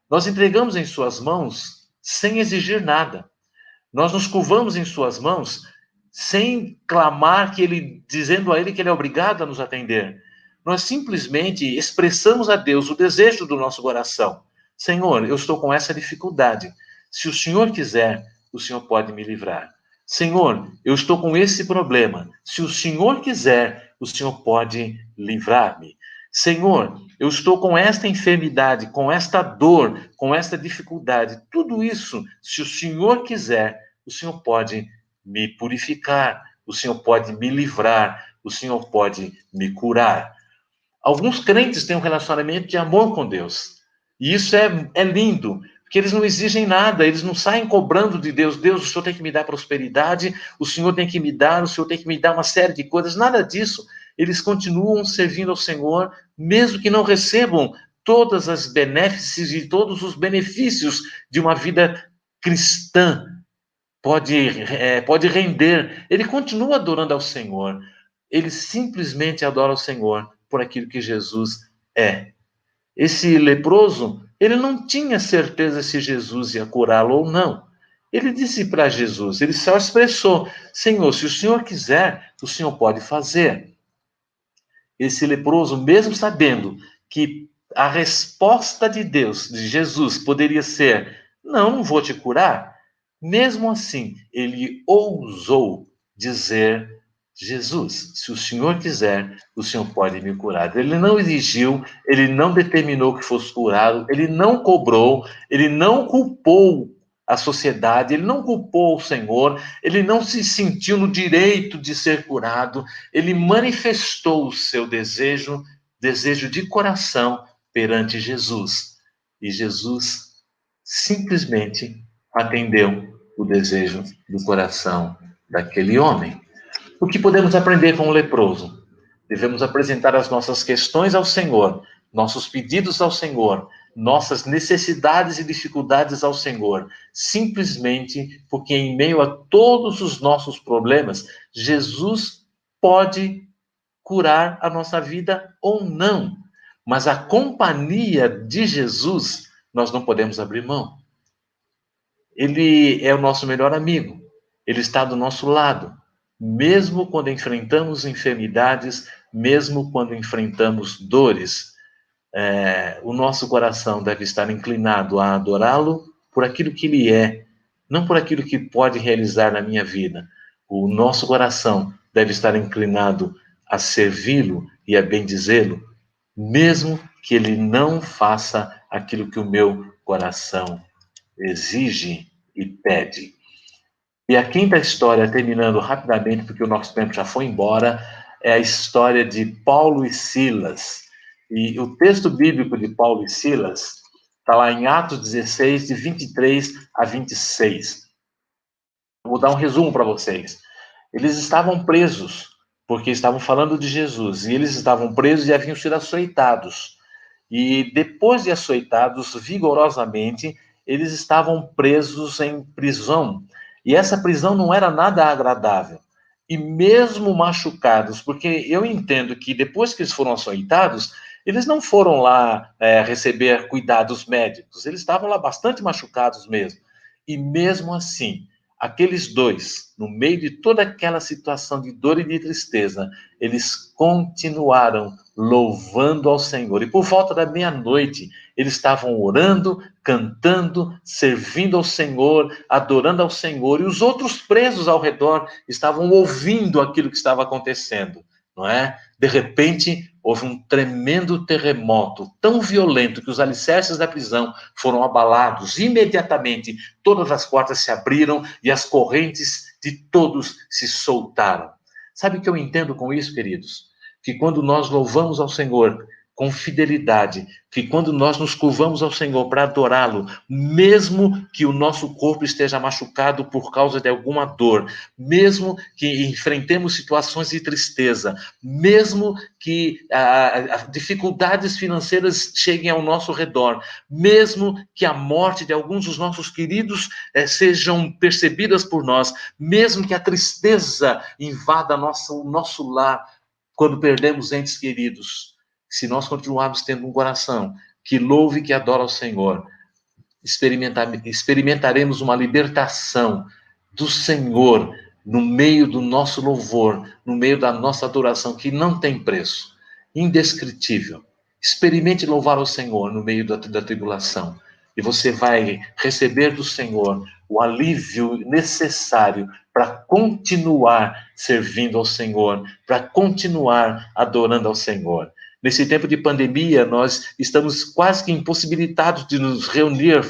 Nós entregamos em suas mãos sem exigir nada. Nós nos curvamos em suas mãos sem clamar dizendo a ele que ele é obrigado a nos atender. Nós simplesmente expressamos a Deus o desejo do nosso coração. Senhor, eu estou com essa dificuldade. Se o Senhor quiser, o Senhor pode me livrar. Senhor, eu estou com esse problema. Se o Senhor quiser, o Senhor pode livrar-me. Senhor, eu estou com esta enfermidade, com esta dor, com esta dificuldade. Tudo isso, se o Senhor quiser, o Senhor pode me purificar, o Senhor pode me livrar, o Senhor pode me curar. Alguns crentes têm um relacionamento de amor com Deus. E isso é lindo, porque eles não exigem nada, eles não saem cobrando de Deus. Deus, o Senhor tem que me dar prosperidade, o Senhor tem que me dar, o Senhor tem que me dar uma série de coisas. Nada disso. Eles continuam servindo ao Senhor, mesmo que não recebam todas as benéfices e todos os benefícios de uma vida cristã. Pode render. Ele continua adorando ao Senhor. Ele simplesmente adora ao Senhor por aquilo que Jesus é. Esse leproso, ele não tinha certeza se Jesus ia curá-lo ou não. Ele disse para Jesus, ele só expressou: Senhor, se o Senhor quiser, o Senhor pode fazer. Esse leproso, mesmo sabendo que a resposta de Deus, de Jesus, poderia ser: não vou te curar, mesmo assim, ele ousou dizer: Jesus, se o Senhor quiser, o Senhor pode me curar. Ele não exigiu, ele não determinou que fosse curado, ele não cobrou, ele não culpou a sociedade, ele não culpou o Senhor, ele não se sentiu no direito de ser curado, ele manifestou o seu desejo de coração perante Jesus. E Jesus simplesmente atendeu o desejo do coração daquele homem. O que podemos aprender com o leproso? Devemos apresentar as nossas questões ao Senhor, nossos pedidos ao Senhor, nossas necessidades e dificuldades ao Senhor, simplesmente porque em meio a todos os nossos problemas, Jesus pode curar a nossa vida ou não. Mas a companhia de Jesus, nós não podemos abrir mão. Ele é o nosso melhor amigo, ele está do nosso lado. Mesmo quando enfrentamos enfermidades, mesmo quando enfrentamos dores, o nosso coração deve estar inclinado a adorá-lo por aquilo que ele é, não por aquilo que pode realizar na minha vida. O nosso coração deve estar inclinado a servi-lo e a bendizê-lo, mesmo que ele não faça aquilo que o meu coração exige e pede. E a quinta história, terminando rapidamente, porque o nosso tempo já foi embora, é a história de Paulo e Silas. E o texto bíblico de Paulo e Silas está lá em Atos 16, de 23 a 26. Vou dar um resumo para vocês. Eles estavam presos, porque estavam falando de Jesus, e eles estavam presos e haviam sido açoitados. E depois de açoitados vigorosamente, eles estavam presos em prisão. E essa prisão não era nada agradável. E mesmo machucados, porque eu entendo que depois que eles foram açoitados, eles não foram lá receber cuidados médicos, eles estavam lá bastante machucados mesmo. E mesmo assim, aqueles dois, no meio de toda aquela situação de dor e de tristeza, eles continuaram louvando ao Senhor. E por volta da meia-noite, eles estavam orando, cantando, servindo ao Senhor, adorando ao Senhor. E os outros presos ao redor estavam ouvindo aquilo que estava acontecendo, não é? De repente, houve um tremendo terremoto, tão violento que os alicerces da prisão foram abalados. Imediatamente, todas as portas se abriram e as correntes de todos se soltaram. Sabe o que eu entendo com isso, queridos? Que quando nós louvamos ao Senhor com fidelidade, que quando nós nos curvamos ao Senhor para adorá-lo, mesmo que o nosso corpo esteja machucado por causa de alguma dor, mesmo que enfrentemos situações de tristeza, mesmo que dificuldades financeiras cheguem ao nosso redor, mesmo que a morte de alguns dos nossos queridos sejam percebidas por nós, mesmo que a tristeza invada o nosso lar, quando perdemos entes queridos, se nós continuarmos tendo um coração que louve e que adora ao Senhor, experimentaremos uma libertação do Senhor no meio do nosso louvor, no meio da nossa adoração, que não tem preço, indescritível. Experimente louvar ao Senhor no meio da tribulação, e você vai receber do Senhor o alívio necessário para continuar servindo ao Senhor, para continuar adorando ao Senhor. Nesse tempo de pandemia, nós estamos quase que impossibilitados de nos reunir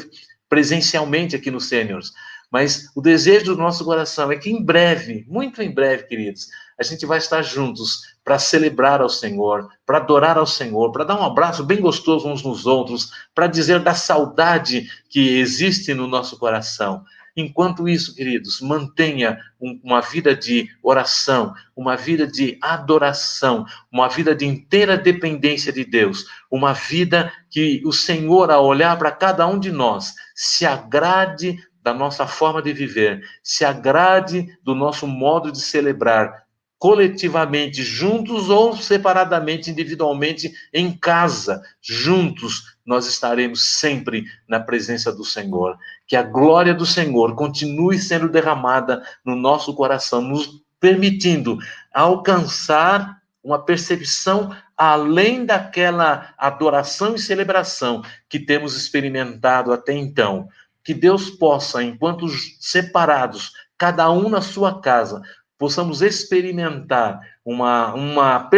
presencialmente aqui no Seniors. Mas o desejo do nosso coração é que em breve, muito em breve, queridos, a gente vai estar juntos para celebrar ao Senhor, para adorar ao Senhor, para dar um abraço bem gostoso uns nos outros, para dizer da saudade que existe no nosso coração. Enquanto isso, queridos, mantenha uma vida de oração, uma vida de adoração, uma vida de inteira dependência de Deus, uma vida que o Senhor, ao olhar para cada um de nós, se agrade da nossa forma de viver, se agrade do nosso modo de celebrar, coletivamente, juntos ou separadamente, individualmente, em casa, juntos, nós estaremos sempre na presença do Senhor. Que a glória do Senhor continue sendo derramada no nosso coração, nos permitindo alcançar uma percepção além daquela adoração e celebração que temos experimentado até então. Que Deus possa, enquanto separados, cada um na sua casa, possamos experimentar uma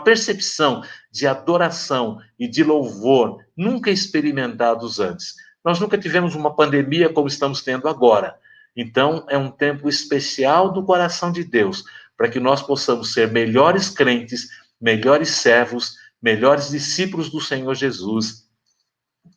percepção de adoração e de louvor nunca experimentados antes. Nós nunca tivemos uma pandemia como estamos tendo agora. Então, é um tempo especial do coração de Deus, para que nós possamos ser melhores crentes, melhores servos, melhores discípulos do Senhor Jesus,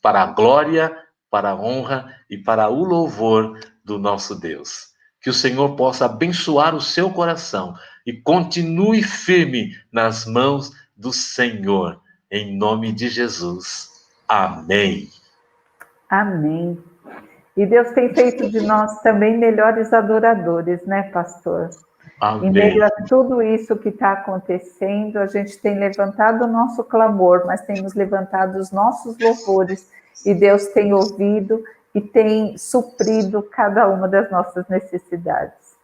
para a glória, para a honra e para o louvor do nosso Deus. Que o Senhor possa abençoar o seu coração e continue firme nas mãos do Senhor. Em nome de Jesus. Amém. Amém. E Deus tem feito de nós também melhores adoradores, né, pastor? Amém. Em meio a tudo isso que está acontecendo, a gente tem levantado o nosso clamor, mas temos levantado os nossos louvores, e Deus tem ouvido e tem suprido cada uma das nossas necessidades.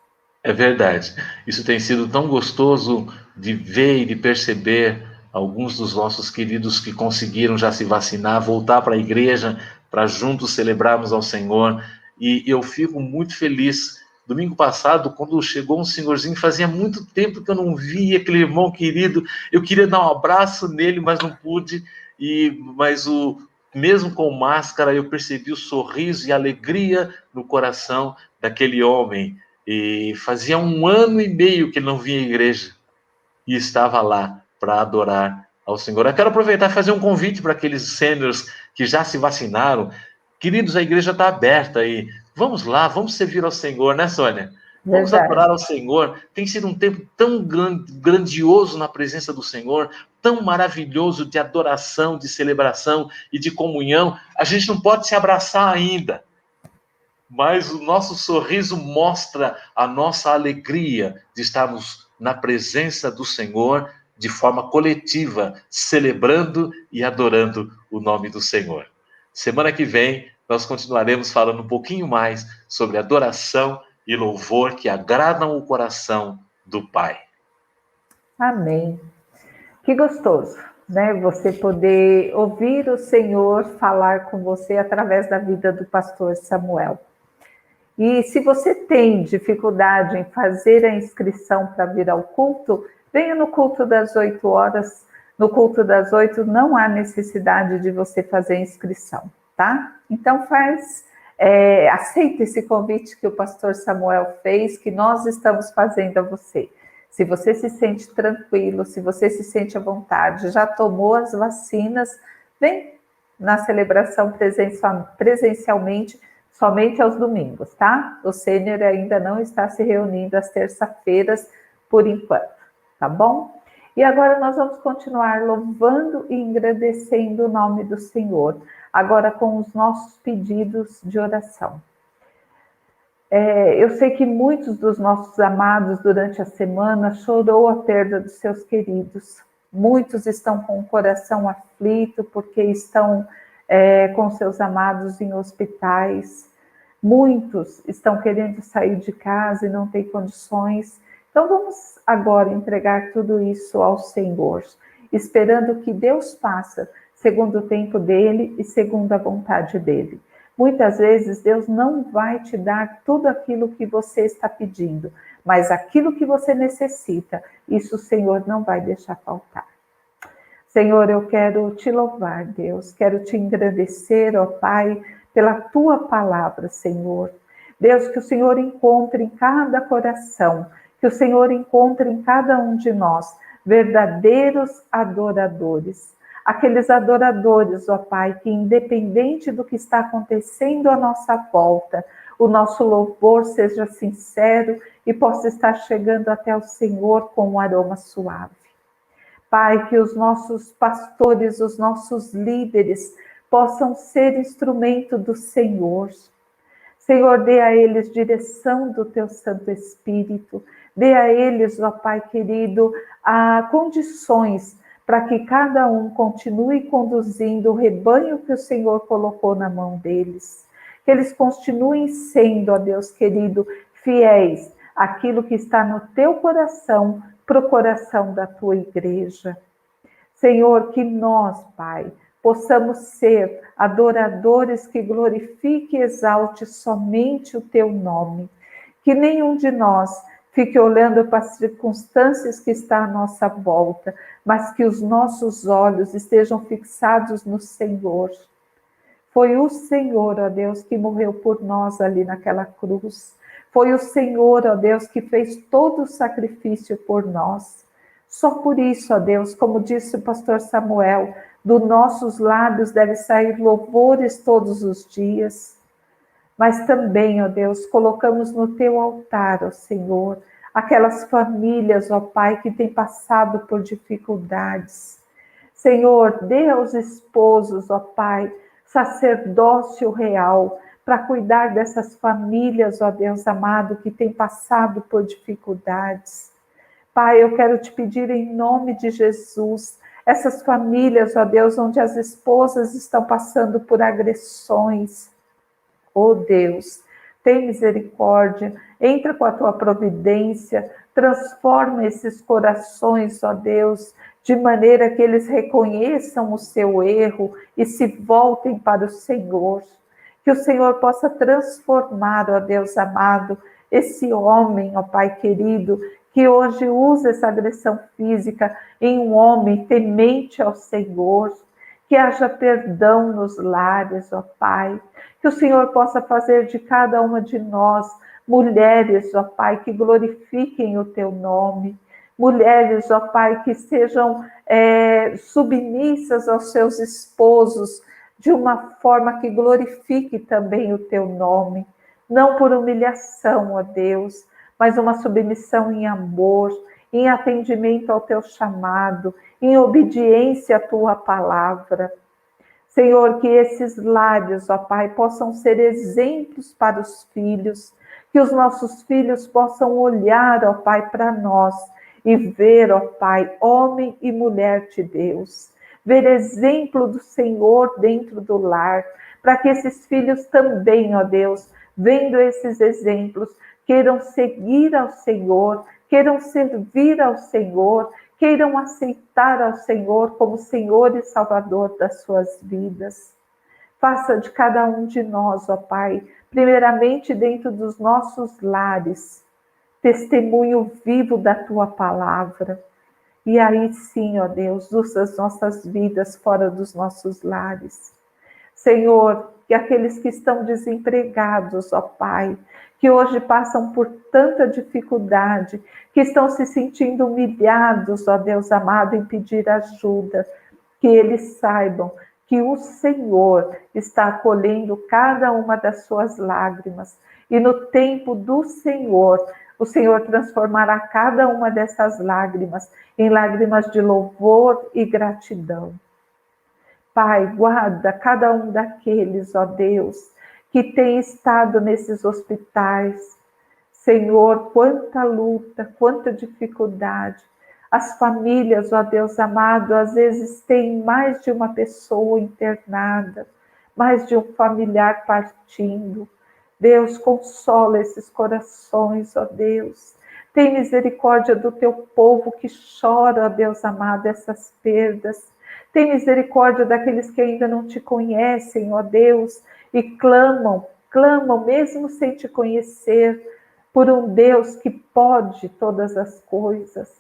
É verdade. Isso tem sido tão gostoso de ver e de perceber alguns dos nossos queridos que conseguiram já se vacinar, voltar para a igreja, para juntos celebrarmos ao Senhor. E eu fico muito feliz. Domingo passado, quando chegou um senhorzinho, fazia muito tempo que eu não via aquele irmão querido. Eu queria dar um abraço nele, mas não pude. Mas mesmo com máscara, eu percebi o sorriso e a alegria no coração daquele homem, e fazia 1 ano e meio que ele não vinha à igreja, e estava lá para adorar ao Senhor. Eu quero aproveitar e fazer um convite para aqueles sêniors que já se vacinaram. Queridos, a igreja está aberta aí. Vamos lá, vamos servir ao Senhor, né, Sônia? Vamos Verdade. adorar ao Senhor. Tem sido um tempo tão grandioso na presença do Senhor, tão maravilhoso de adoração, de celebração e de comunhão. A gente não pode se abraçar ainda, mas o nosso sorriso mostra a nossa alegria de estarmos na presença do Senhor de forma coletiva, celebrando e adorando o nome do Senhor. Semana que vem, nós continuaremos falando um pouquinho mais sobre adoração e louvor que agradam o coração do Pai. Amém. Que gostoso, né? Você poder ouvir o Senhor falar com você através da vida do pastor Samuel. E se você tem dificuldade em fazer a inscrição para vir ao culto, venha no culto das 8 horas. No culto das 8 não há necessidade de você fazer a inscrição, tá? Então aceita esse convite que o pastor Samuel fez, que nós estamos fazendo a você. Se você se sente tranquilo, se você se sente à vontade, já tomou as vacinas, vem na celebração presencialmente, somente aos domingos, tá? O sênior ainda não está se reunindo às terças-feiras, por enquanto, tá bom? E agora nós vamos continuar louvando e agradecendo o nome do Senhor, agora com os nossos pedidos de oração. Eu sei que muitos dos nossos amados durante a semana chorou a perda dos seus queridos. Muitos estão com o coração aflito porque estão com seus amados em hospitais. Muitos estão querendo sair de casa e não têm condições. Então vamos agora entregar tudo isso ao Senhor, esperando que Deus faça segundo o tempo dele e segundo a vontade dele. Muitas vezes Deus não vai te dar tudo aquilo que você está pedindo, mas aquilo que você necessita, isso o Senhor não vai deixar faltar. Senhor, eu quero te louvar, Deus, quero te agradecer, ó Pai, pela tua palavra, Senhor. Deus, que o Senhor encontre em cada coração, que o Senhor encontre em cada um de nós verdadeiros adoradores. Aqueles adoradores, ó Pai, que independente do que está acontecendo à nossa volta, o nosso louvor seja sincero e possa estar chegando até o Senhor com um aroma suave. Pai, que os nossos pastores, os nossos líderes possam ser instrumento do Senhor. Senhor, dê a eles direção do teu Santo Espírito, dê a eles, ó Pai querido, condições para que cada um continue conduzindo o rebanho que o Senhor colocou na mão deles. Que eles continuem sendo, ó Deus querido, fiéis àquilo que está no teu coração, para o coração da tua igreja. Senhor, que nós, Pai, possamos ser adoradores que glorifique e exalte somente o teu nome. Que nenhum de nós fique olhando para as circunstâncias que estão à nossa volta, mas que os nossos olhos estejam fixados no Senhor. Foi o Senhor, ó Deus, que morreu por nós ali naquela cruz. Foi o Senhor, ó Deus, que fez todo o sacrifício por nós. Só por isso, ó Deus, como disse o pastor Samuel, dos nossos lábios deve sair louvores todos os dias. Mas também, ó Deus, colocamos no teu altar, ó Senhor, aquelas famílias, ó Pai, que têm passado por dificuldades. Senhor, dê aos esposos, ó Pai, sacerdócio real, para cuidar dessas famílias, ó Deus amado, que têm passado por dificuldades. Pai, eu quero te pedir em nome de Jesus, essas famílias, ó Deus, onde as esposas estão passando por agressões. Ó Deus, tem misericórdia, entra com a tua providência, transforma esses corações, ó Deus, de maneira que eles reconheçam o seu erro e se voltem para o Senhor. Que o Senhor possa transformar, ó Deus amado, esse homem, ó Pai querido, que hoje usa essa agressão física em um homem temente ao Senhor. Que haja perdão nos lares, ó Pai. Que o Senhor possa fazer de cada uma de nós mulheres, ó Pai, que glorifiquem o teu nome, mulheres, ó Pai, que sejam submissas aos seus esposos de uma forma que glorifique também o teu nome, não por humilhação, ó Deus, mas uma submissão em amor, em atendimento ao teu chamado, em obediência à tua palavra. Senhor, que esses lares, ó Pai, possam ser exemplos para os filhos, que os nossos filhos possam olhar, ó Pai, para nós e ver, ó Pai, homem e mulher de Deus, ver exemplo do Senhor dentro do lar, para que esses filhos também, ó Deus, vendo esses exemplos, queiram seguir ao Senhor, queiram servir ao Senhor, queiram aceitar ao Senhor como Senhor e Salvador das suas vidas. Faça de cada um de nós, ó Pai, primeiramente dentro dos nossos lares, testemunho vivo da Tua palavra. E aí sim, ó Deus, usa as nossas vidas fora dos nossos lares. Senhor, que aqueles que estão desempregados, ó Pai, que hoje passam por tanta dificuldade, que estão se sentindo humilhados, ó Deus amado, em pedir ajuda, que eles saibam que o Senhor está acolhendo cada uma das suas lágrimas, e no tempo do Senhor, o Senhor transformará cada uma dessas lágrimas em lágrimas de louvor e gratidão. Pai, guarda cada um daqueles, ó Deus, que tem estado nesses hospitais. Senhor, quanta luta, quanta dificuldade. As famílias, ó Deus amado, às vezes têm mais de uma pessoa internada, mais de um familiar partindo. Deus, consola esses corações, ó Deus. Tem misericórdia do teu povo que chora, ó Deus amado, essas perdas. Tem misericórdia daqueles que ainda não te conhecem, ó Deus, e clamam mesmo sem te conhecer, por um Deus que pode todas as coisas.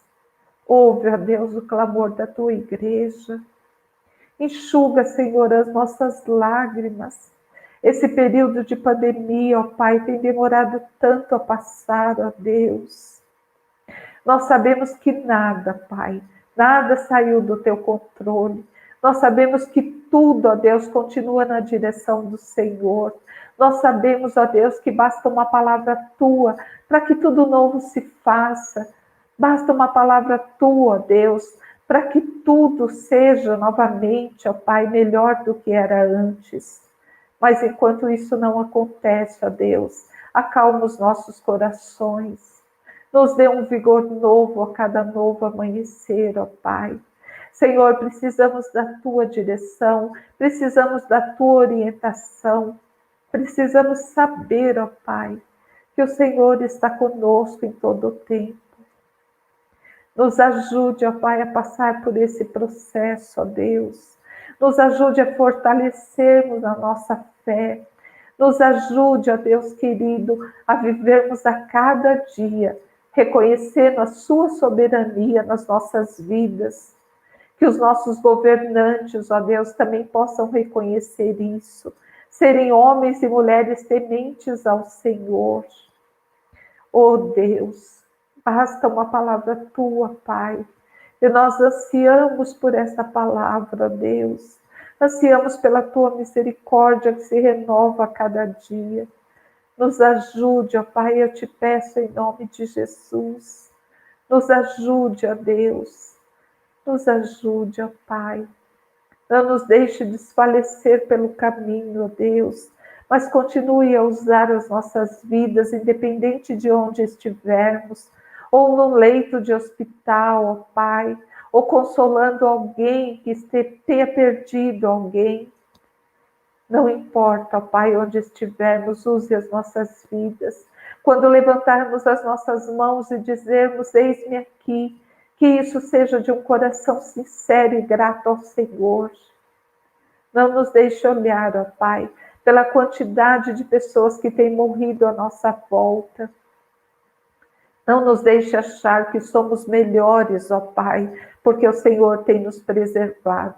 Ouve, ó Deus, o clamor da tua igreja. Enxuga, Senhor, as nossas lágrimas. Esse período de pandemia, ó Pai, tem demorado tanto a passar, ó Deus. Nós sabemos que nada, Pai, nada saiu do teu controle. Nós sabemos que tudo, ó Deus, continua na direção do Senhor. Nós sabemos, ó Deus, que basta uma palavra tua para que tudo novo se faça. Basta uma palavra tua, ó Deus, para que tudo seja novamente, ó Pai, melhor do que era antes. Mas enquanto isso não acontece, ó Deus, acalma os nossos corações. Nos dê um vigor novo a cada novo amanhecer, ó Pai. Senhor, precisamos da tua direção, precisamos da tua orientação, precisamos saber, ó Pai, que o Senhor está conosco em todo o tempo. Nos ajude, ó Pai, a passar por esse processo, ó Deus. Nos ajude a fortalecermos a nossa fé. Nos ajude, ó Deus querido, a vivermos a cada dia, reconhecendo a sua soberania nas nossas vidas. Que os nossos governantes, ó Deus, também possam reconhecer isso. Serem homens e mulheres tementes ao Senhor. Ó Deus, basta uma palavra tua, Pai. E nós ansiamos por essa palavra, Deus. Ansiamos pela tua misericórdia que se renova a cada dia. Nos ajude, ó Pai, eu te peço em nome de Jesus. Nos ajude, ó Deus. Nos ajude, ó Pai. Não nos deixe desfalecer pelo caminho, ó Deus. Mas continue a usar as nossas vidas, independente de onde estivermos. Ou num leito de hospital, ó Pai. Ou consolando alguém que tenha perdido alguém. Não importa, ó Pai, onde estivermos, use as nossas vidas. Quando levantarmos as nossas mãos e dizermos, eis-me aqui, que isso seja de um coração sincero e grato ao Senhor. Não nos deixe olhar, ó Pai, pela quantidade de pessoas que têm morrido à nossa volta. Não nos deixe achar que somos melhores, ó Pai, porque o Senhor tem nos preservado.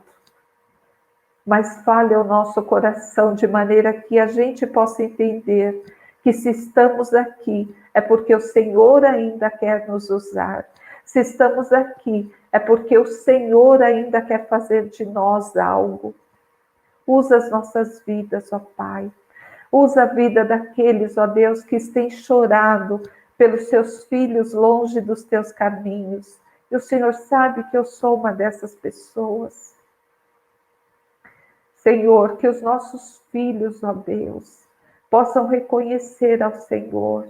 Mas fale ao nosso coração de maneira que a gente possa entender que se estamos aqui é porque o Senhor ainda quer nos usar. Se estamos aqui é porque o Senhor ainda quer fazer de nós algo. Usa as nossas vidas, ó Pai. Usa a vida daqueles, ó Deus, que têm chorado pelos seus filhos longe dos teus caminhos. E o Senhor sabe que eu sou uma dessas pessoas. Senhor, que os nossos filhos, ó Deus, possam reconhecer ao Senhor,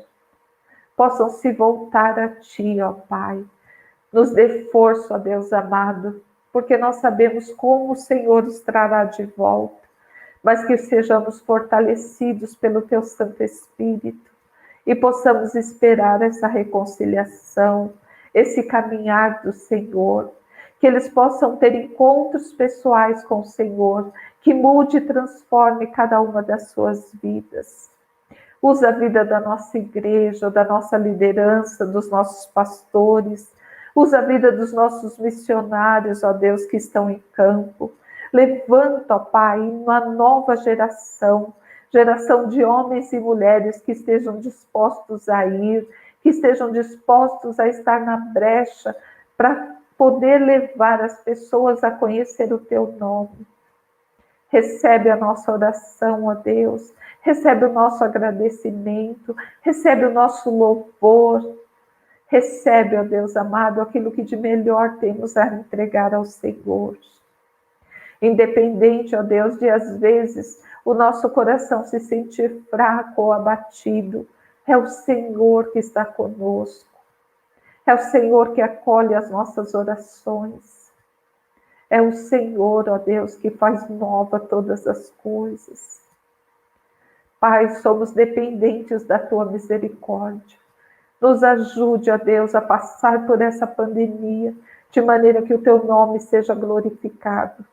possam se voltar a Ti, ó Pai. Nos dê força, ó Deus amado, porque nós sabemos como o Senhor os trará de volta, mas que sejamos fortalecidos pelo Teu Santo Espírito e possamos esperar essa reconciliação, esse caminhar do Senhor, que eles possam ter encontros pessoais com o Senhor, que mude e transforme cada uma das suas vidas. Usa a vida da nossa igreja, da nossa liderança, dos nossos pastores. Usa a vida dos nossos missionários, ó Deus, que estão em campo. Levanta, ó Pai, uma nova geração de homens e mulheres que estejam dispostos a ir, que estejam dispostos a estar na brecha para poder levar as pessoas a conhecer o Teu nome. Recebe a nossa oração, ó Deus. Recebe o nosso agradecimento. Recebe o nosso louvor. Recebe, ó Deus amado, aquilo que de melhor temos a entregar ao Senhor. Independente, ó Deus, de às vezes o nosso coração se sentir fraco ou abatido, é o Senhor que está conosco. É o Senhor que acolhe as nossas orações. É o Senhor, ó Deus, que faz nova todas as coisas. Pai, somos dependentes da Tua misericórdia. Nos ajude, ó Deus, a passar por essa pandemia, de maneira que o Teu nome seja glorificado.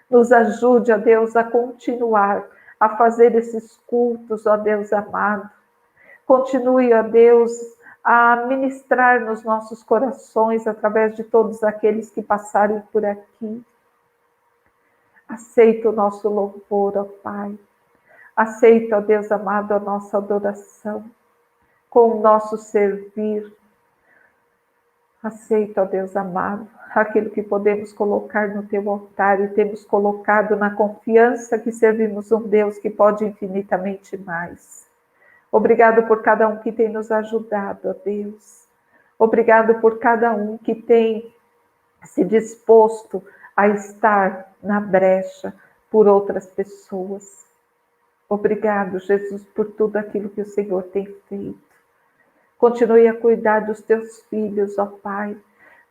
Nos ajude, ó Deus, a continuar a fazer esses cultos, ó Deus amado. Continue, ó Deus, a ministrar nos nossos corações através de todos aqueles que passarem por aqui. Aceita o nosso louvor, ó Pai. Aceita, ó Deus amado, a nossa adoração, com o nosso servir. Aceita, ó Deus amado, aquilo que podemos colocar no Teu altar e temos colocado na confiança que servimos um Deus que pode infinitamente mais. Obrigado por cada um que tem nos ajudado, ó Deus. Obrigado por cada um que tem se disposto a estar na brecha por outras pessoas. Obrigado, Jesus, por tudo aquilo que o Senhor tem feito. Continue a cuidar dos Teus filhos, ó Pai.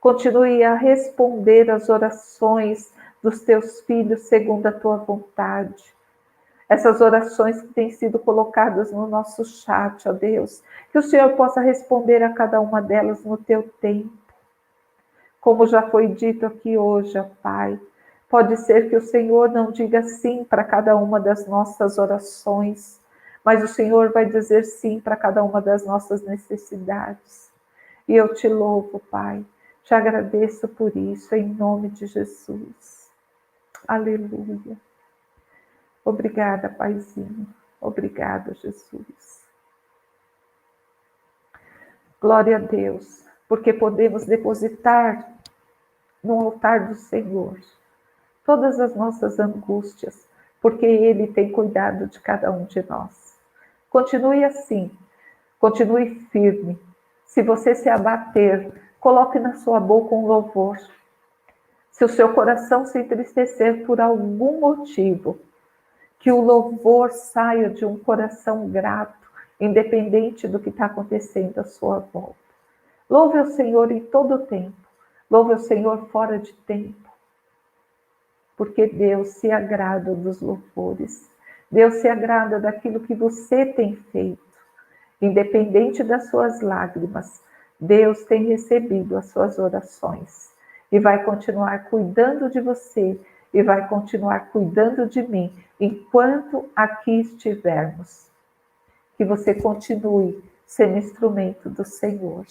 Continue a responder às orações dos Teus filhos segundo a Tua vontade. Essas orações que têm sido colocadas no nosso chat, ó Deus, que o Senhor possa responder a cada uma delas no Teu tempo. Como já foi dito aqui hoje, ó Pai, pode ser que o Senhor não diga sim para cada uma das nossas orações, mas o Senhor vai dizer sim para cada uma das nossas necessidades. E eu te louvo, Pai, te agradeço por isso, em nome de Jesus. Aleluia. Obrigada, Paizinho. Obrigada, Jesus. Glória a Deus, porque podemos depositar no altar do Senhor todas as nossas angústias, porque Ele tem cuidado de cada um de nós. Continue assim, continue firme. Se você se abater, coloque na sua boca um louvor. Se o seu coração se entristecer por algum motivo, que o louvor saia de um coração grato, independente do que está acontecendo à sua volta. Louve o Senhor em todo o tempo. Louve o Senhor fora de tempo. Porque Deus se agrada dos louvores. Deus se agrada daquilo que você tem feito. Independente das suas lágrimas, Deus tem recebido as suas orações. E vai continuar cuidando de você. E vai continuar cuidando de mim, enquanto aqui estivermos. Que você continue sendo instrumento do Senhor.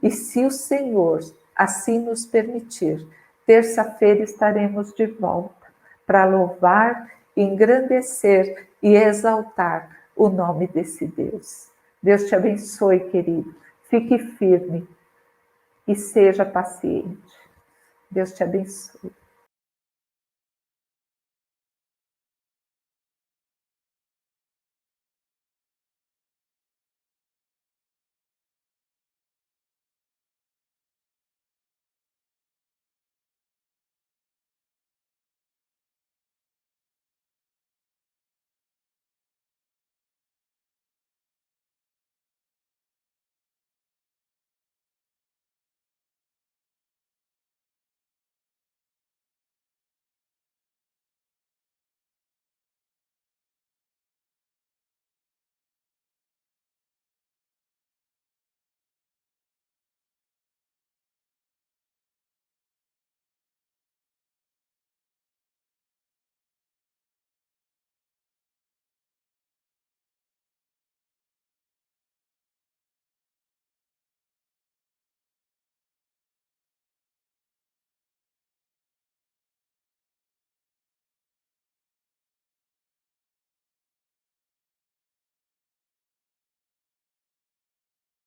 E se o Senhor assim nos permitir, terça-feira estaremos de volta para louvar, engrandecer e exaltar o nome desse Deus. Deus te abençoe, querido. Fique firme e seja paciente. Deus te abençoe.